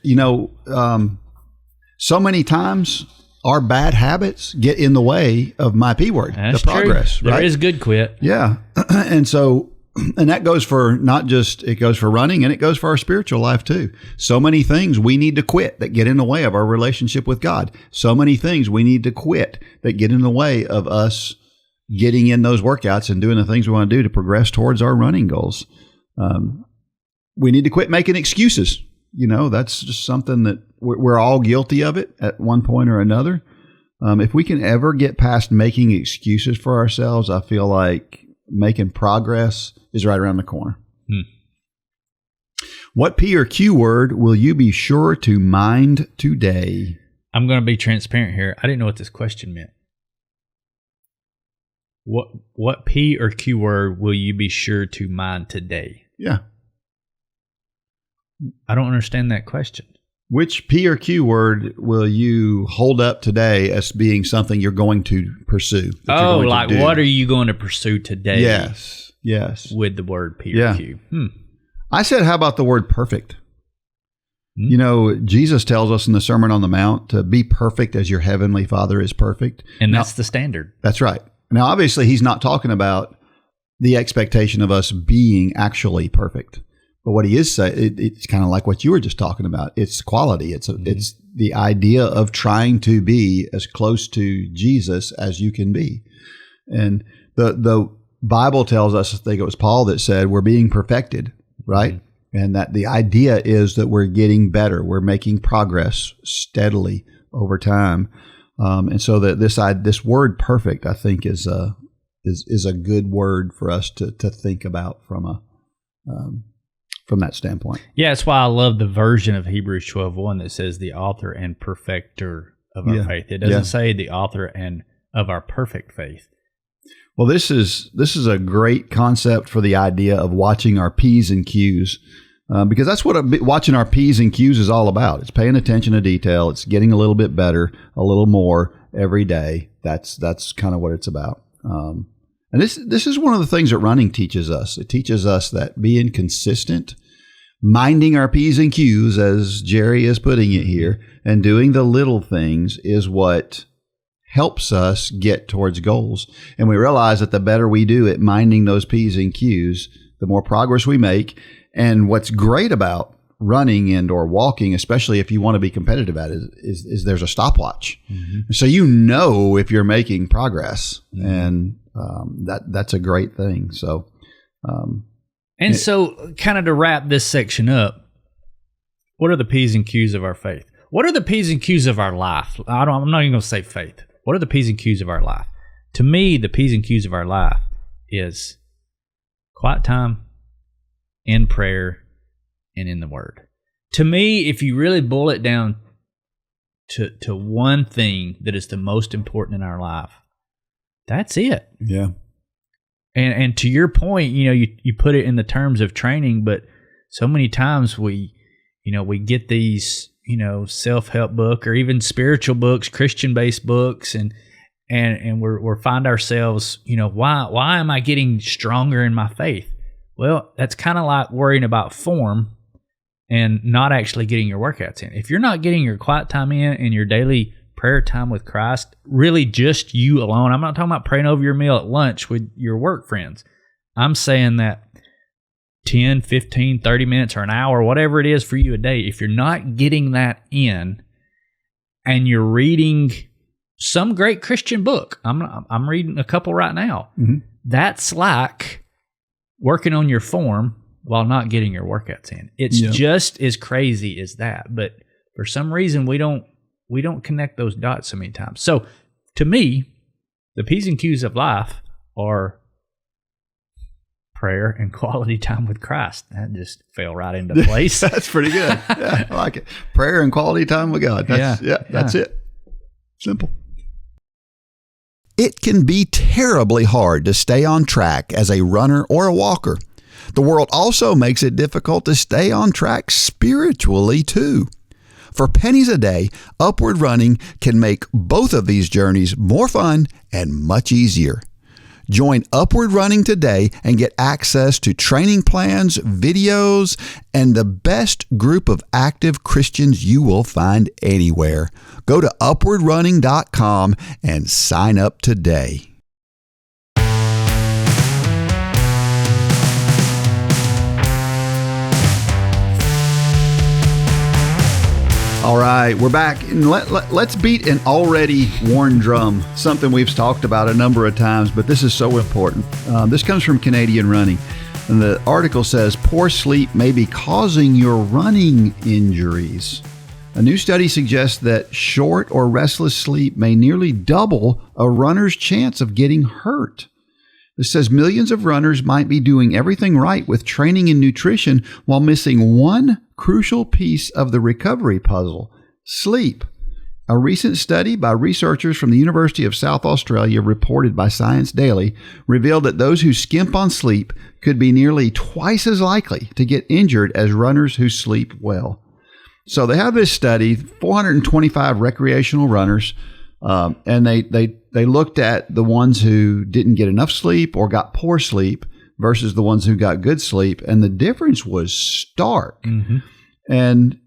so many times our bad habits get in the way of my P word, that's the progress. True. Right? There is good quit. Yeah. And that goes for it goes for running, and it goes for our spiritual life too. So many things we need to quit that get in the way of our relationship with God. So many things we need to quit that get in the way of us getting in those workouts and doing the things we want to do to progress towards our running goals. We need to quit making excuses. That's just something that we're all guilty of it at one point or another. If we can ever get past making excuses for ourselves, I feel like making progress is right around the corner. What P or Q word will you be sure to mind today? I'm going to be transparent here. I didn't know what this question meant. What P or Q word will you be sure to mind today? Yeah. I don't understand that question. Which P or Q word will you hold up today as being something you're going to pursue? Oh, like what are you going to pursue today? Yes. With the word P or Q. I said, how about the word perfect? Jesus tells us in the Sermon on the Mount to be perfect as your heavenly Father is perfect. And that's the standard. That's right. Now, obviously, he's not talking about the expectation of us being actually perfect. But what he is saying, it's kind of like what you were just talking about. It's quality. It's the idea of trying to be as close to Jesus as you can be. And the Bible tells us, I think it was Paul that said, we're being perfected, right? Mm-hmm. And that the idea is that we're getting better. We're making progress steadily over time. And so that this word perfect, I think, is a good word for us to think about from that standpoint. Yeah, that's why I love the version of Hebrews 12:1 that says the author and perfecter of our faith. It doesn't say the author and of our perfect faith. Well, this is a great concept for the idea of watching our P's and Q's, because that's what watching our P's and Q's is all about. It's paying attention to detail. It's getting a little bit better, a little more every day. That's kind of what it's about. And this is one of the things that running teaches us. It teaches us that being consistent, minding our P's and Q's, as Jerry is putting it here, and doing the little things is what helps us get towards goals. And we realize that the better we do at minding those P's and Q's, the more progress we make. And what's great about running and or walking, especially if you want to be competitive at it, is there's a stopwatch. Mm-hmm. So if you're making progress, and that's a great thing. So, so kind of to wrap this section up, what are the P's and Q's of our faith? What are the P's and Q's of our life? I'm not even going to say faith. What are the P's and Q's of our life? To me, the P's and Q's of our life is quiet time, in prayer, and in the Word. To me, if you really boil it down to one thing that is the most important in our life, that's it. Yeah. And to your point, you put it in the terms of training, but so many times we get these, self-help book or even spiritual books, Christian-based books, and we're find ourselves, why am I getting stronger in my faith? Well, that's kind of like worrying about form and not actually getting your workouts in. If you're not getting your quiet time in and your daily prayer time with Christ, really just you alone. I'm not talking about praying over your meal at lunch with your work friends. I'm saying that 10, 15, 30 minutes or an hour, whatever it is for you a day, if you're not getting that in and you're reading some great Christian book, I'm reading a couple right now, that's like working on your form while not getting your workouts in. It's just as crazy as that. But for some reason, we don't connect those dots so many times. So to me, the P's and Q's of life are prayer and quality time with Christ. That just fell right into place. That's pretty good. Yeah, I like it. Prayer and quality time with God. That's it. Simple. It can be terribly hard to stay on track as a runner or a walker. The world also makes it difficult to stay on track spiritually too. For pennies a day, Upward Running can make both of these journeys more fun and much easier. Join Upward Running today and get access to training plans, videos, and the best group of active Christians you will find anywhere. Go to upwardrunning.com and sign up today. All right, we're back, and let's beat an already worn drum, something we've talked about a number of times, but this is so important. This comes from Canadian Running, and the article says, poor sleep may be causing your running injuries. A new study suggests that short or restless sleep may nearly double a runner's chance of getting hurt. This says millions of runners might be doing everything right with training and nutrition while missing one crucial piece of the recovery puzzle: sleep. A recent study by researchers from the University of South Australia, reported by Science Daily, revealed that those who skimp on sleep could be nearly twice as likely to get injured as runners who sleep well. So they have this study, 425 recreational runners, and they looked at the ones who didn't get enough sleep or got poor sleep versus the ones who got good sleep, and the difference was stark. And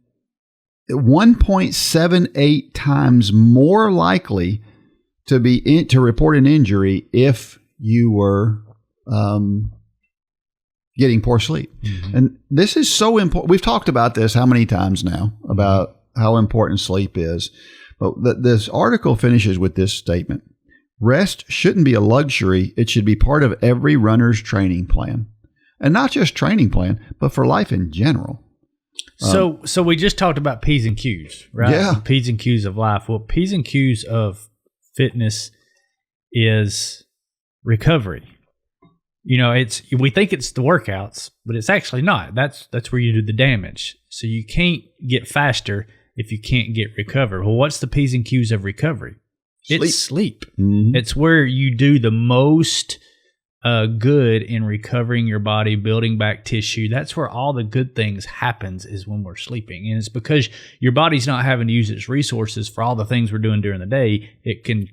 1.78 times more likely to report an injury if you were getting poor sleep. And this is so important. We've talked about this how many times now about how important sleep is. But this article finishes with this statement: rest shouldn't be a luxury. It should be part of every runner's training plan. And not just training plan, but for life in general. So we just talked about P's and Q's, right? Yeah. P's and Q's of life. Well, P's and Q's of fitness is recovery. We think it's the workouts, but it's actually not. That's where you do the damage. So you can't get faster if you can't get recovered. Well, what's the P's and Q's of recovery? It's sleep. It's where you do the most good in recovering your body, building back tissue. That's where all the good things happens, is when we're sleeping. And it's because your body's not having to use its resources for all the things we're doing during the day. It can,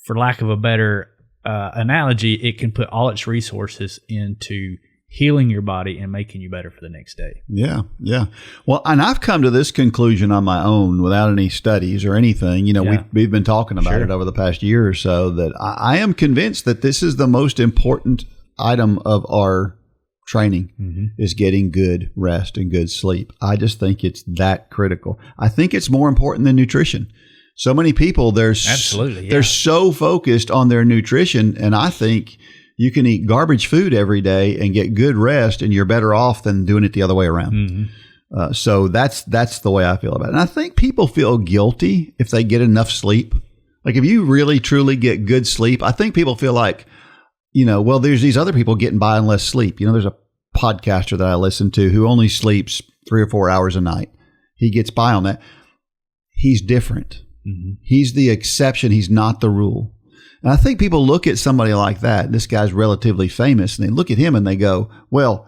for lack of a better analogy, it can put all its resources into healing your body and making you better for the next day. Yeah. Well, and I've come to this conclusion on my own without any studies or anything. We've been talking about it over the past year or so, that I am convinced that this is the most important item of our training, is getting good rest and good sleep. I just think it's that critical. I think it's more important than nutrition. So many people, they're so focused on their nutrition, and I think you can eat garbage food every day and get good rest, and you're better off than doing it the other way around. So that's the way I feel about it. And I think people feel guilty if they get enough sleep. Like if you really, truly get good sleep, I think people feel like, well, there's these other people getting by on less sleep. There's a podcaster that I listen to who only sleeps 3 or 4 hours a night. He gets by on that. He's different. Mm-hmm. He's the exception. He's not the rule. And I think people look at somebody like that. This guy's relatively famous, and they look at him and they go, well,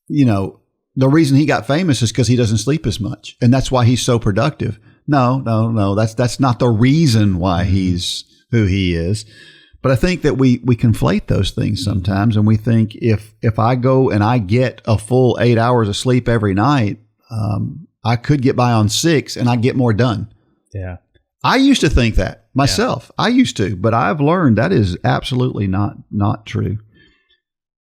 the reason he got famous is because he doesn't sleep as much. And that's why he's so productive. No. That's not the reason why he's who he is. But I think that we conflate those things sometimes. And we think if I go and I get a full 8 hours of sleep every night, I could get by on 6 and I get more done. Yeah. I used to think that myself. Yeah. I used to, but I've learned that is absolutely not true.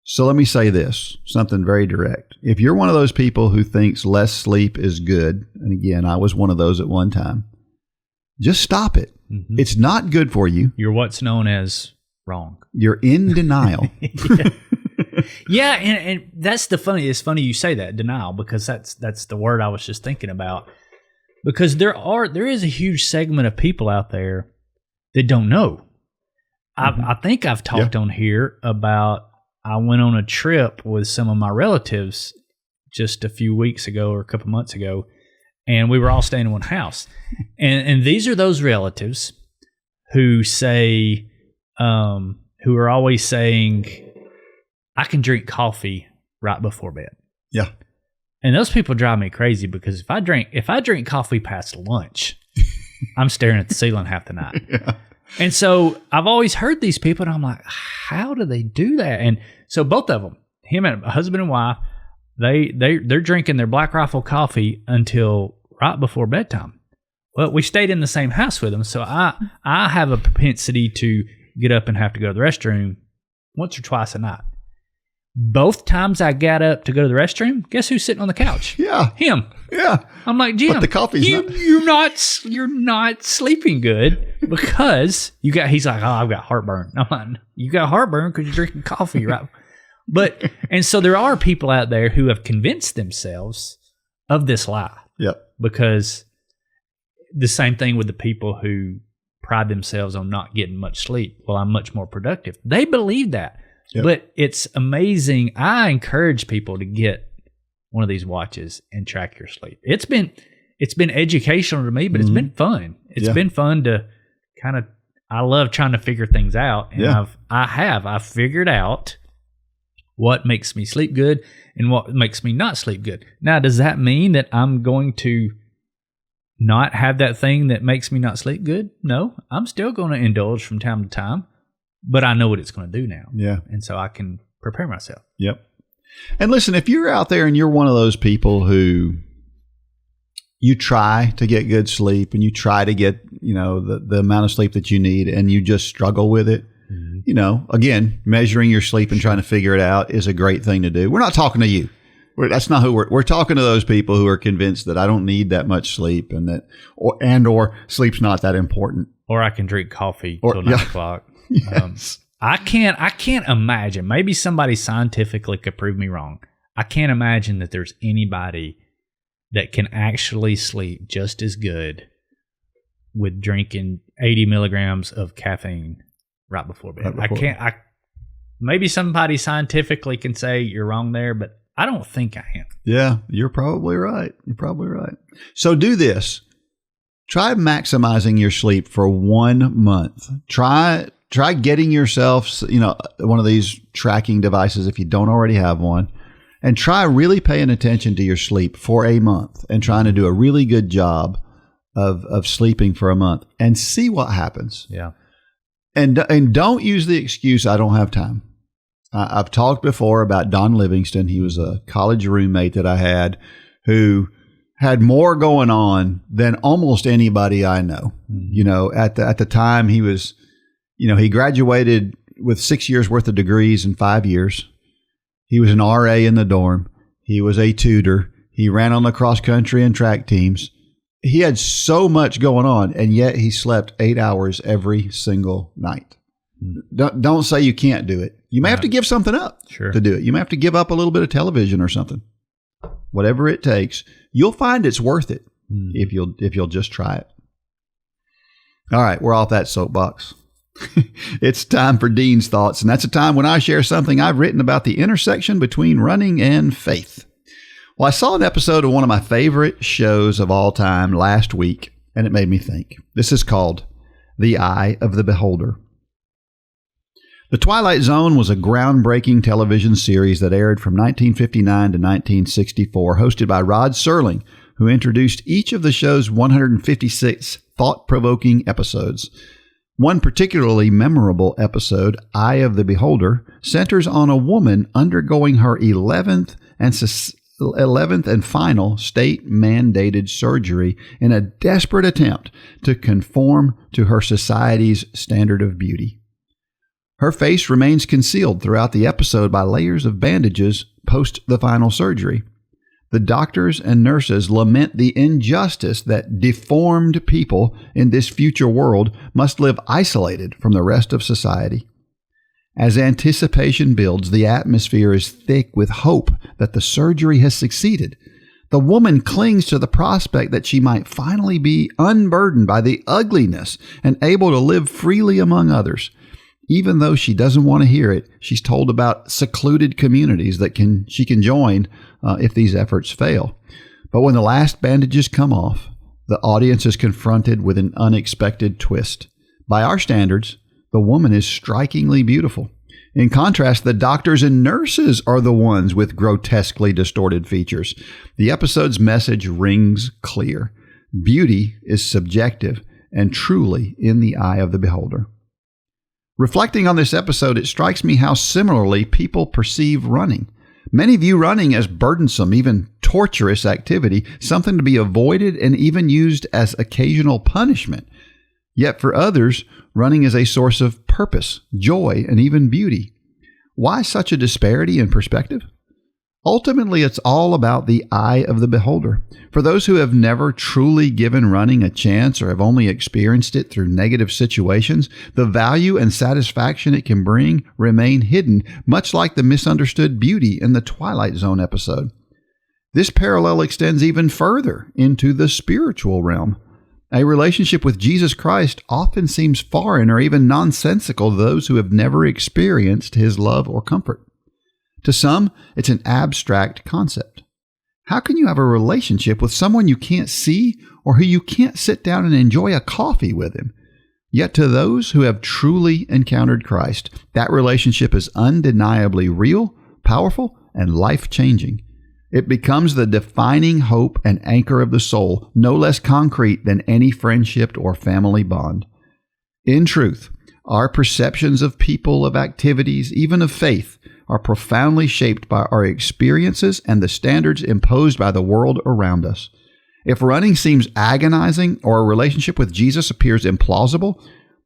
So let me say this, something very direct. If you're one of those people who thinks less sleep is good, and again, I was one of those at one time, just stop it. Mm-hmm. It's not good for you. You're what's known as wrong. You're in denial. Yeah, and that's the funny. It's funny you say that, denial, because that's the word I was just thinking about. Because there is a huge segment of people out there that don't know. Mm-hmm. I think I've talked on here about I went on a trip with some of my relatives just a few weeks ago or a couple months ago, and we were all staying in one house. And these are those relatives who say, who are always saying, I can drink coffee right before bed. Yeah. And those people drive me crazy because if I drink coffee past lunch, I'm staring at the ceiling half the night. Yeah. And so I've always heard these people, and I'm like, how do they do that? And so both of them, him and husband and wife, they're drinking their Black Rifle coffee until right before bedtime. Well, we stayed in the same house with them, so I have a propensity to get up and have to go to the restroom once or twice a night. Both times I got up to go to the restroom, guess who's sitting on the couch? Yeah. Him. Yeah. I'm like, Jim, but the coffee's you're not sleeping good because he's like, oh, I've got heartburn. I'm like, you got heartburn because you're drinking coffee, right? And so there are people out there who have convinced themselves of this lie. Yep. Because the same thing with the people who pride themselves on not getting much sleep. Well, I'm much more productive. They believe that. Yep. But it's amazing. I encourage people to get one of these watches and track your sleep. It's been educational to me, but it's been fun. It's been fun to I love trying to figure things out. And I've figured out what makes me sleep good and what makes me not sleep good. Now, does that mean that I'm going to not have that thing that makes me not sleep good? No, I'm still going to indulge from time to time. But I know what it's going to do now. Yeah. And so I can prepare myself. Yep. And listen, if you're out there and you're one of those people who you try to get good sleep and you try to get, the amount of sleep that you need and you just struggle with it, again, measuring your sleep and trying to figure it out is a great thing to do. We're not talking to you. That's not who we're talking to those people who are convinced that I don't need that much sleep and that, or sleep's not that important. Or I can drink coffee till 9 o'clock. Yes. I can't imagine. Maybe somebody scientifically could prove me wrong. I can't imagine that there's anybody that can actually sleep just as good with drinking 80 milligrams of caffeine right before bed. Maybe somebody scientifically can say you're wrong there, but I don't think I am. Yeah, you're probably right. So do this. Try maximizing your sleep for 1 month. Try getting yourself, one of these tracking devices if you don't already have one, and try really paying attention to your sleep for a month and trying to do a really good job of sleeping for a month and see what happens. Yeah. And don't use the excuse, I don't have time. I've talked before about Don Livingston. He was a college roommate that I had who had more going on than almost anybody I know. Mm-hmm. At the time he was, he graduated with 6 years worth of degrees in 5 years. He was an RA in the dorm. He was a tutor. He ran on the cross country and track teams. He had so much going on, and yet he slept 8 hours every single night. Don't say you can't do it. You may have to give something up to do it. You may have to give up a little bit of television or something. Whatever it takes, you'll find it's worth it if you'll just try it. All right, we're off that soapbox. It's time for Dean's Thoughts, and that's a time when I share something I've written about the intersection between running and faith. Well, I saw an episode of one of my favorite shows of all time last week, and it made me think. This is called The Eye of the Beholder. The Twilight Zone was a groundbreaking television series that aired from 1959 to 1964, hosted by Rod Serling, who introduced each of the show's 156 thought-provoking episodes. One particularly memorable episode, Eye of the Beholder, centers on a woman undergoing her 11th and final state-mandated surgery in a desperate attempt to conform to her society's standard of beauty. Her face remains concealed throughout the episode by layers of bandages post the final surgery. The doctors and nurses lament the injustice that deformed people in this future world must live isolated from the rest of society. As anticipation builds, the atmosphere is thick with hope that the surgery has succeeded. The woman clings to the prospect that she might finally be unburdened by the ugliness and able to live freely among others. Even though she doesn't want to hear it, she's told about secluded communities that she can join if these efforts fail. But when the last bandages come off, the audience is confronted with an unexpected twist. By our standards, the woman is strikingly beautiful. In contrast, the doctors and nurses are the ones with grotesquely distorted features. The episode's message rings clear. Beauty is subjective and truly in the eye of the beholder. Reflecting on this episode, it strikes me how similarly people perceive running. Many view running as burdensome, even torturous activity, something to be avoided and even used as occasional punishment. Yet for others, running is a source of purpose, joy, and even beauty. Why such a disparity in perspective? Ultimately, it's all about the eye of the beholder. For those who have never truly given running a chance or have only experienced it through negative situations, the value and satisfaction it can bring remain hidden, much like the misunderstood beauty in the Twilight Zone episode. This parallel extends even further into the spiritual realm. A relationship with Jesus Christ often seems foreign or even nonsensical to those who have never experienced his love or comfort. To some, it's an abstract concept. How can you have a relationship with someone you can't see or who you can't sit down and enjoy a coffee with him? Yet to those who have truly encountered Christ, that relationship is undeniably real, powerful, and life-changing. It becomes the defining hope and anchor of the soul, no less concrete than any friendship or family bond. In truth, our perceptions of people, of activities, even of faith, are profoundly shaped by our experiences and the standards imposed by the world around us. If running seems agonizing or a relationship with Jesus appears implausible,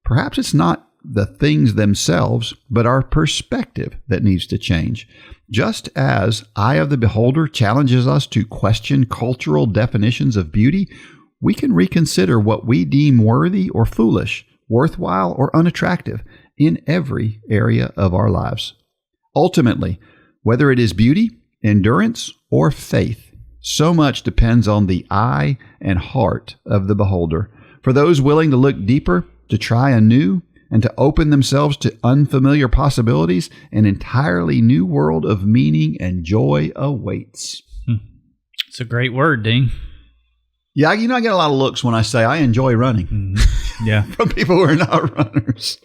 perhaps it's not the things themselves, but our perspective that needs to change. Just as Eye of the Beholder challenges us to question cultural definitions of beauty, we can reconsider what we deem worthy or foolish, worthwhile or unattractive in every area of our lives. Ultimately, whether it is beauty, endurance, or faith, so much depends on the eye and heart of the beholder. For those willing to look deeper, to try anew, and to open themselves to unfamiliar possibilities, an entirely new world of meaning and joy awaits. It's a great word, Dean. Yeah, I get a lot of looks when I say I enjoy running. Yeah. From people who are not runners.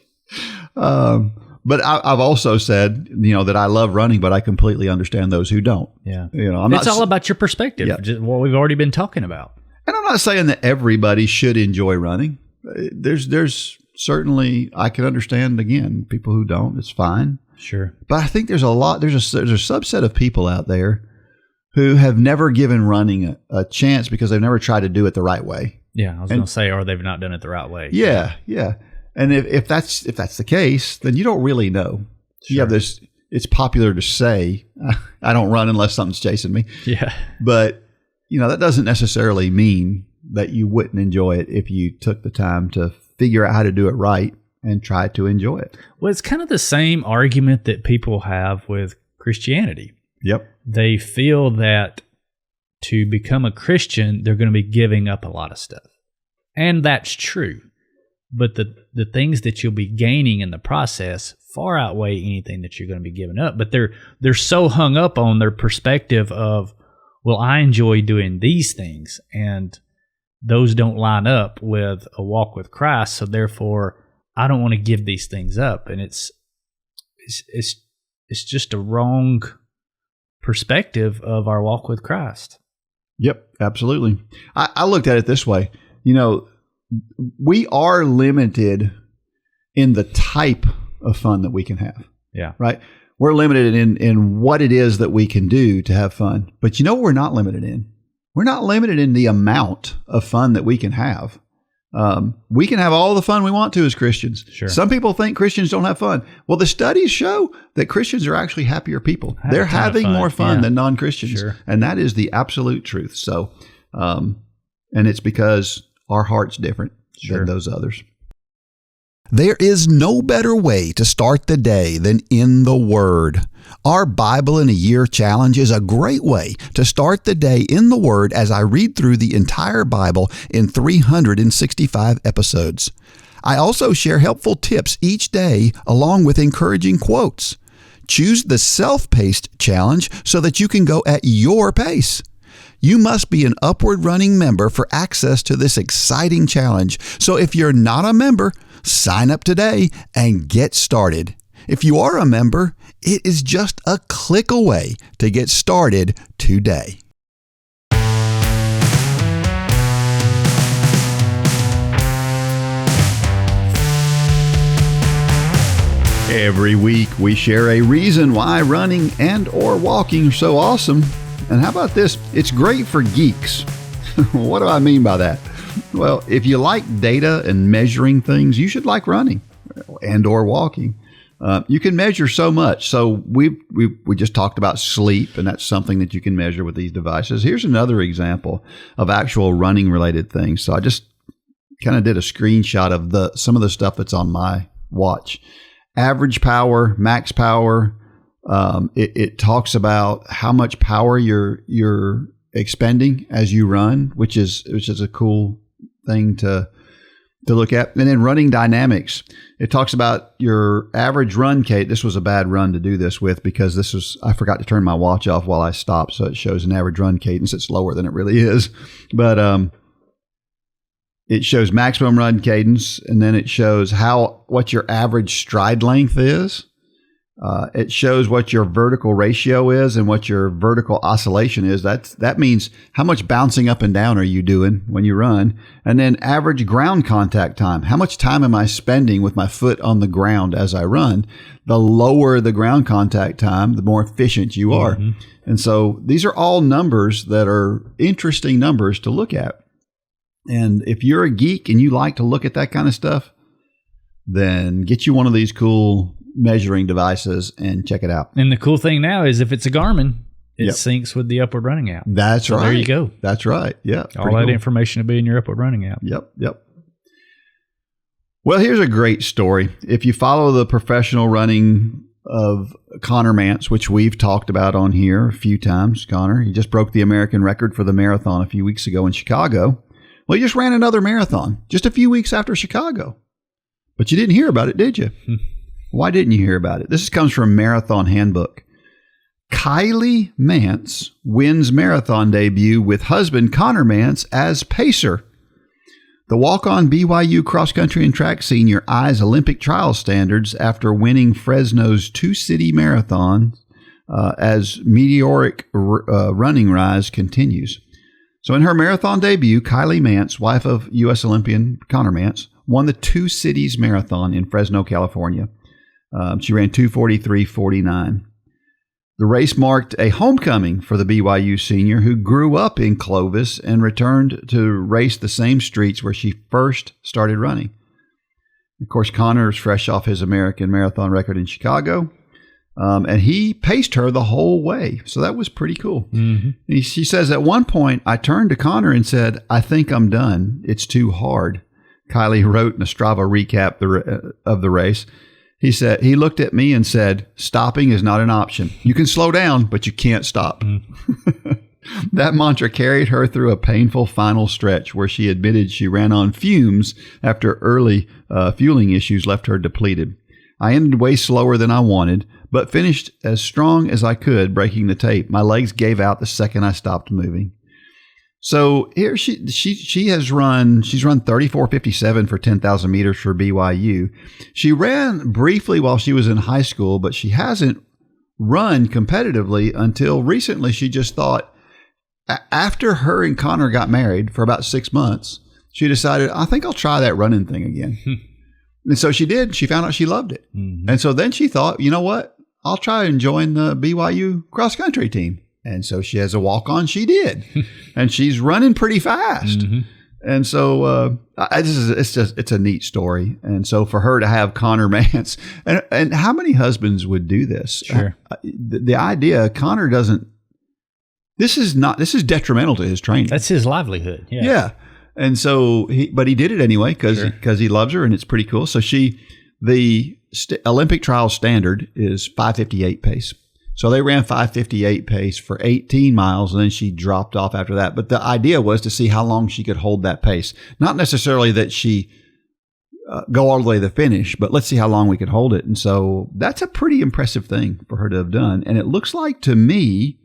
But I've also said, that I love running, but I completely understand those who don't. Yeah. It's all about your perspective, just what we've already been talking about. And I'm not saying that everybody should enjoy running. There's certainly, I can understand, again, people who don't. It's fine. Sure. But I think there's a subset of people out there who have never given running a chance because they've never tried to do it the right way. Yeah, I was going to say, or they've not done it the right way. Yeah. And if that's the case, then you don't really know. Sure. You have this. It's popular to say, "I don't run unless something's chasing me." Yeah. But that doesn't necessarily mean that you wouldn't enjoy it if you took the time to figure out how to do it right and try to enjoy it. Well, it's kind of the same argument that people have with Christianity. Yep. They feel that to become a Christian, they're going to be giving up a lot of stuff. And that's true. but the things that you'll be gaining in the process far outweigh anything that you're going to be giving up. But they're so hung up on their perspective of, well, I enjoy doing these things, and those don't line up with a walk with Christ, so therefore I don't want to give these things up. And it's just a wrong perspective of our walk with Christ. Yep, absolutely. I looked at it this way. We are limited in the type of fun that we can have. Yeah. Right? We're limited in what it is that we can do to have fun. But what we're not limited in? We're not limited in the amount of fun that we can have. We can have all the fun we want to as Christians. Sure. Some people think Christians don't have fun. Well, the studies show that Christians are actually happier people. They're having more fun than non-Christians. Sure. And that is the absolute truth. So, and it's because our heart's different than those others. There is no better way to start the day than in the Word. Our Bible in a Year Challenge is a great way to start the day in the Word as I read through the entire Bible in 365 episodes. I also share helpful tips each day along with encouraging quotes. Choose the self-paced challenge so that you can go at your pace. You must be an Upward Running member for access to this exciting challenge. So if you're not a member, sign up today and get started. If you are a member, it is just a click away to get started today. Every week we share a reason why running and or walking are so awesome. And how about this? It's great for geeks. What do I mean by that? Well, if you like data and measuring things, you should like running and or walking. You can measure so much. So we just talked about sleep, and that's something that you can measure with these devices. Here's another example of actual running related things. So I just kind of did a screenshot of some of the stuff that's on my watch. Average power, max power. It talks about how much power you're expending as you run, which is a cool thing to look at. And then running dynamics. It talks about your average run cadence. This was a bad run to do this with because I forgot to turn my watch off while I stopped, so it shows an average run cadence. It's lower than it really is, but it shows maximum run cadence, and then it shows what your average stride length is. It shows what your vertical ratio is and what your vertical oscillation is. That means how much bouncing up and down are you doing when you run? And then average ground contact time. How much time am I spending with my foot on the ground as I run? The lower the ground contact time, the more efficient you are. Mm-hmm. And so these are all numbers that are interesting numbers to look at. And if you're a geek and you like to look at that kind of stuff, then get you one of these cool measuring devices and check it out. And the cool thing now is if it's a Garmin, it syncs with the Upward Running app. That's right. There you go. That's right. Yeah. All that information will be in your Upward Running app. Yep. Well, here's a great story. If you follow the professional running of Connor Mantz, which we've talked about on here a few times, Connor, he just broke the American record for the marathon a few weeks ago in Chicago. Well, he just ran another marathon just a few weeks after Chicago. But you didn't hear about it, did you? Why didn't you hear about it? This comes from Marathon Handbook. Kylie Mantz wins marathon debut with husband Connor Mantz as pacer. The walk-on BYU cross-country and track senior eyes Olympic trial standards after winning Fresno's two-city marathon as meteoric running rise continues. So in her marathon debut, Kylie Mantz, wife of U.S. Olympian Connor Mantz, won the Two Cities Marathon in Fresno, California. She ran 2:43:49. The race marked a homecoming for the BYU senior who grew up in Clovis and returned to race the same streets where she first started running. Of course, Connor's fresh off his American marathon record in Chicago, and he paced her the whole way. So that was pretty cool. Mm-hmm. She says, at one point, I turned to Connor and said, I think I'm done. It's too hard. Kylie wrote in a Strava recap of the race. He said, he looked at me and said, stopping is not an option. You can slow down, but you can't stop. That mantra carried her through a painful final stretch where she admitted she ran on fumes after early fueling issues left her depleted. I ended way slower than I wanted, but finished as strong as I could, breaking the tape. My legs gave out the second I stopped moving. So here she's run 34:57 for 10,000 meters for BYU. She ran briefly while she was in high school, but she hasn't run competitively until recently. She just thought, after her and Connor got married for about 6 months, she decided, I think I'll try that running thing again. And so she did. She found out she loved it. Mm-hmm. And so then she thought, you know what? I'll try and join the BYU cross country team. And so she has a walk on. She did. And she's running pretty fast. Mm-hmm. And so it's a neat story. And so for her to have Connor Mantz, and how many husbands would do this? Sure. The idea, Connor doesn't, this is detrimental to his training. That's his livelihood. Yeah. Yeah. And so but he did it anyway because he loves her, and it's pretty cool. So the Olympic trial standard is 5:58 pace. So they ran 5:58 pace for 18 miles, and then she dropped off after that. But the idea was to see how long she could hold that pace. Not necessarily that she go all the way to the finish, but let's see how long we could hold it. And so that's a pretty impressive thing for her to have done. And it looks like to me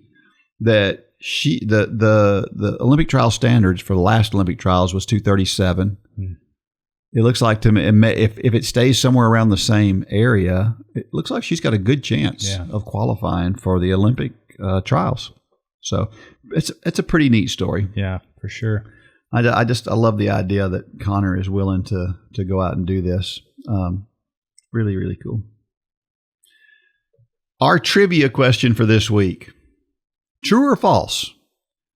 that the Olympic trial standards for the last Olympic trials was 2:37. It looks like to me, if it stays somewhere around the same area, it looks like she's got a good chance of qualifying for the Olympic trials. So it's a pretty neat story. Yeah, for sure. I love the idea that Connor is willing to go out and do this. Really, really cool. Our trivia question for this week. True or false?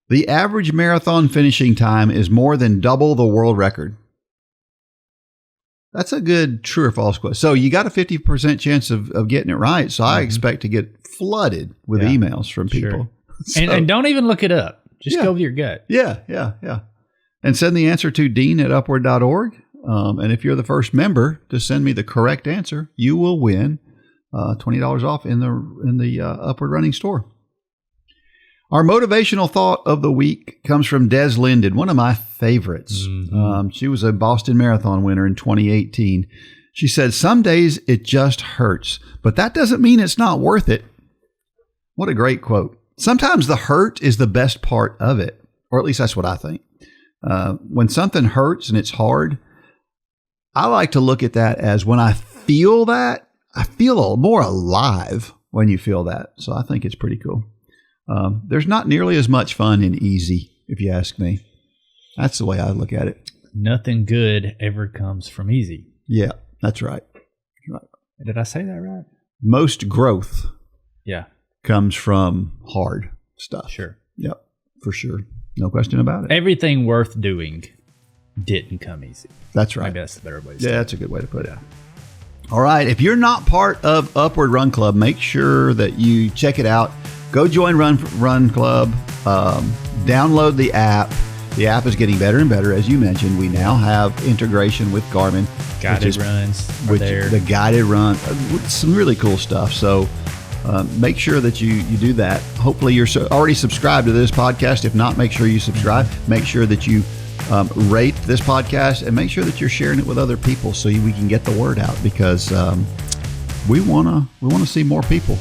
The average marathon finishing time is more than double the world record. That's a good true or false question. So you got a 50% chance of getting it right. So I expect to get flooded with emails from people. Sure. And don't even look it up. Just go with your gut. Yeah. And send the answer to dean@upward.org. And if you're the first member to send me the correct answer, you will win $20 off in the Upward Running store. Our motivational thought of the week comes from Des Linden, one of my favorites. Mm-hmm. She was a Boston Marathon winner in 2018. She said, "Some days it just hurts, but that doesn't mean it's not worth it." What a great quote. Sometimes the hurt is the best part of it, or at least that's what I think. When something hurts and it's hard, I like to look at that as when I feel that, I feel more alive when you feel that. So I think it's pretty cool. There's not nearly as much fun in easy, if you ask me. That's the way I look at it. Nothing good ever comes from easy. Yeah, that's right. Did I say that right? Most growth comes from hard stuff. Sure. Yep, for sure. No question about it. Everything worth doing didn't come easy. That's right. Maybe that's the better way to say it. Yeah, that's a good way to put it. All right. If you're not part of Upward Run Club, make sure that you check it out. Go join Run Club. Download the app. The app is getting better and better. As you mentioned, we now have integration with Garmin. Guided runs are there. The guided run. Some really cool stuff. So make sure that you do that. Hopefully you're already subscribed to this podcast. If not, make sure you subscribe. Make sure that you rate this podcast, and make sure that you're sharing it with other people so we can get the word out, because we want to see more people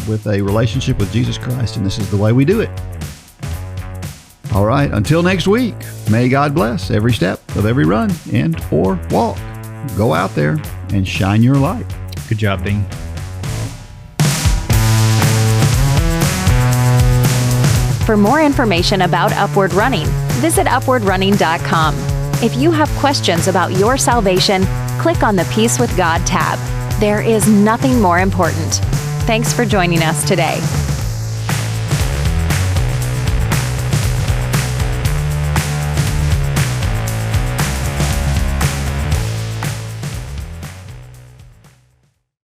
with a relationship with Jesus Christ, and this is the way we do it. All right, until next week, may God bless every step of every run and or walk. Go out there and shine your light. Good job, Dean. For more information about Upward Running, visit upwardrunning.com. If you have questions about your salvation, click on the Peace with God tab. There is nothing more important. Thanks for joining us today.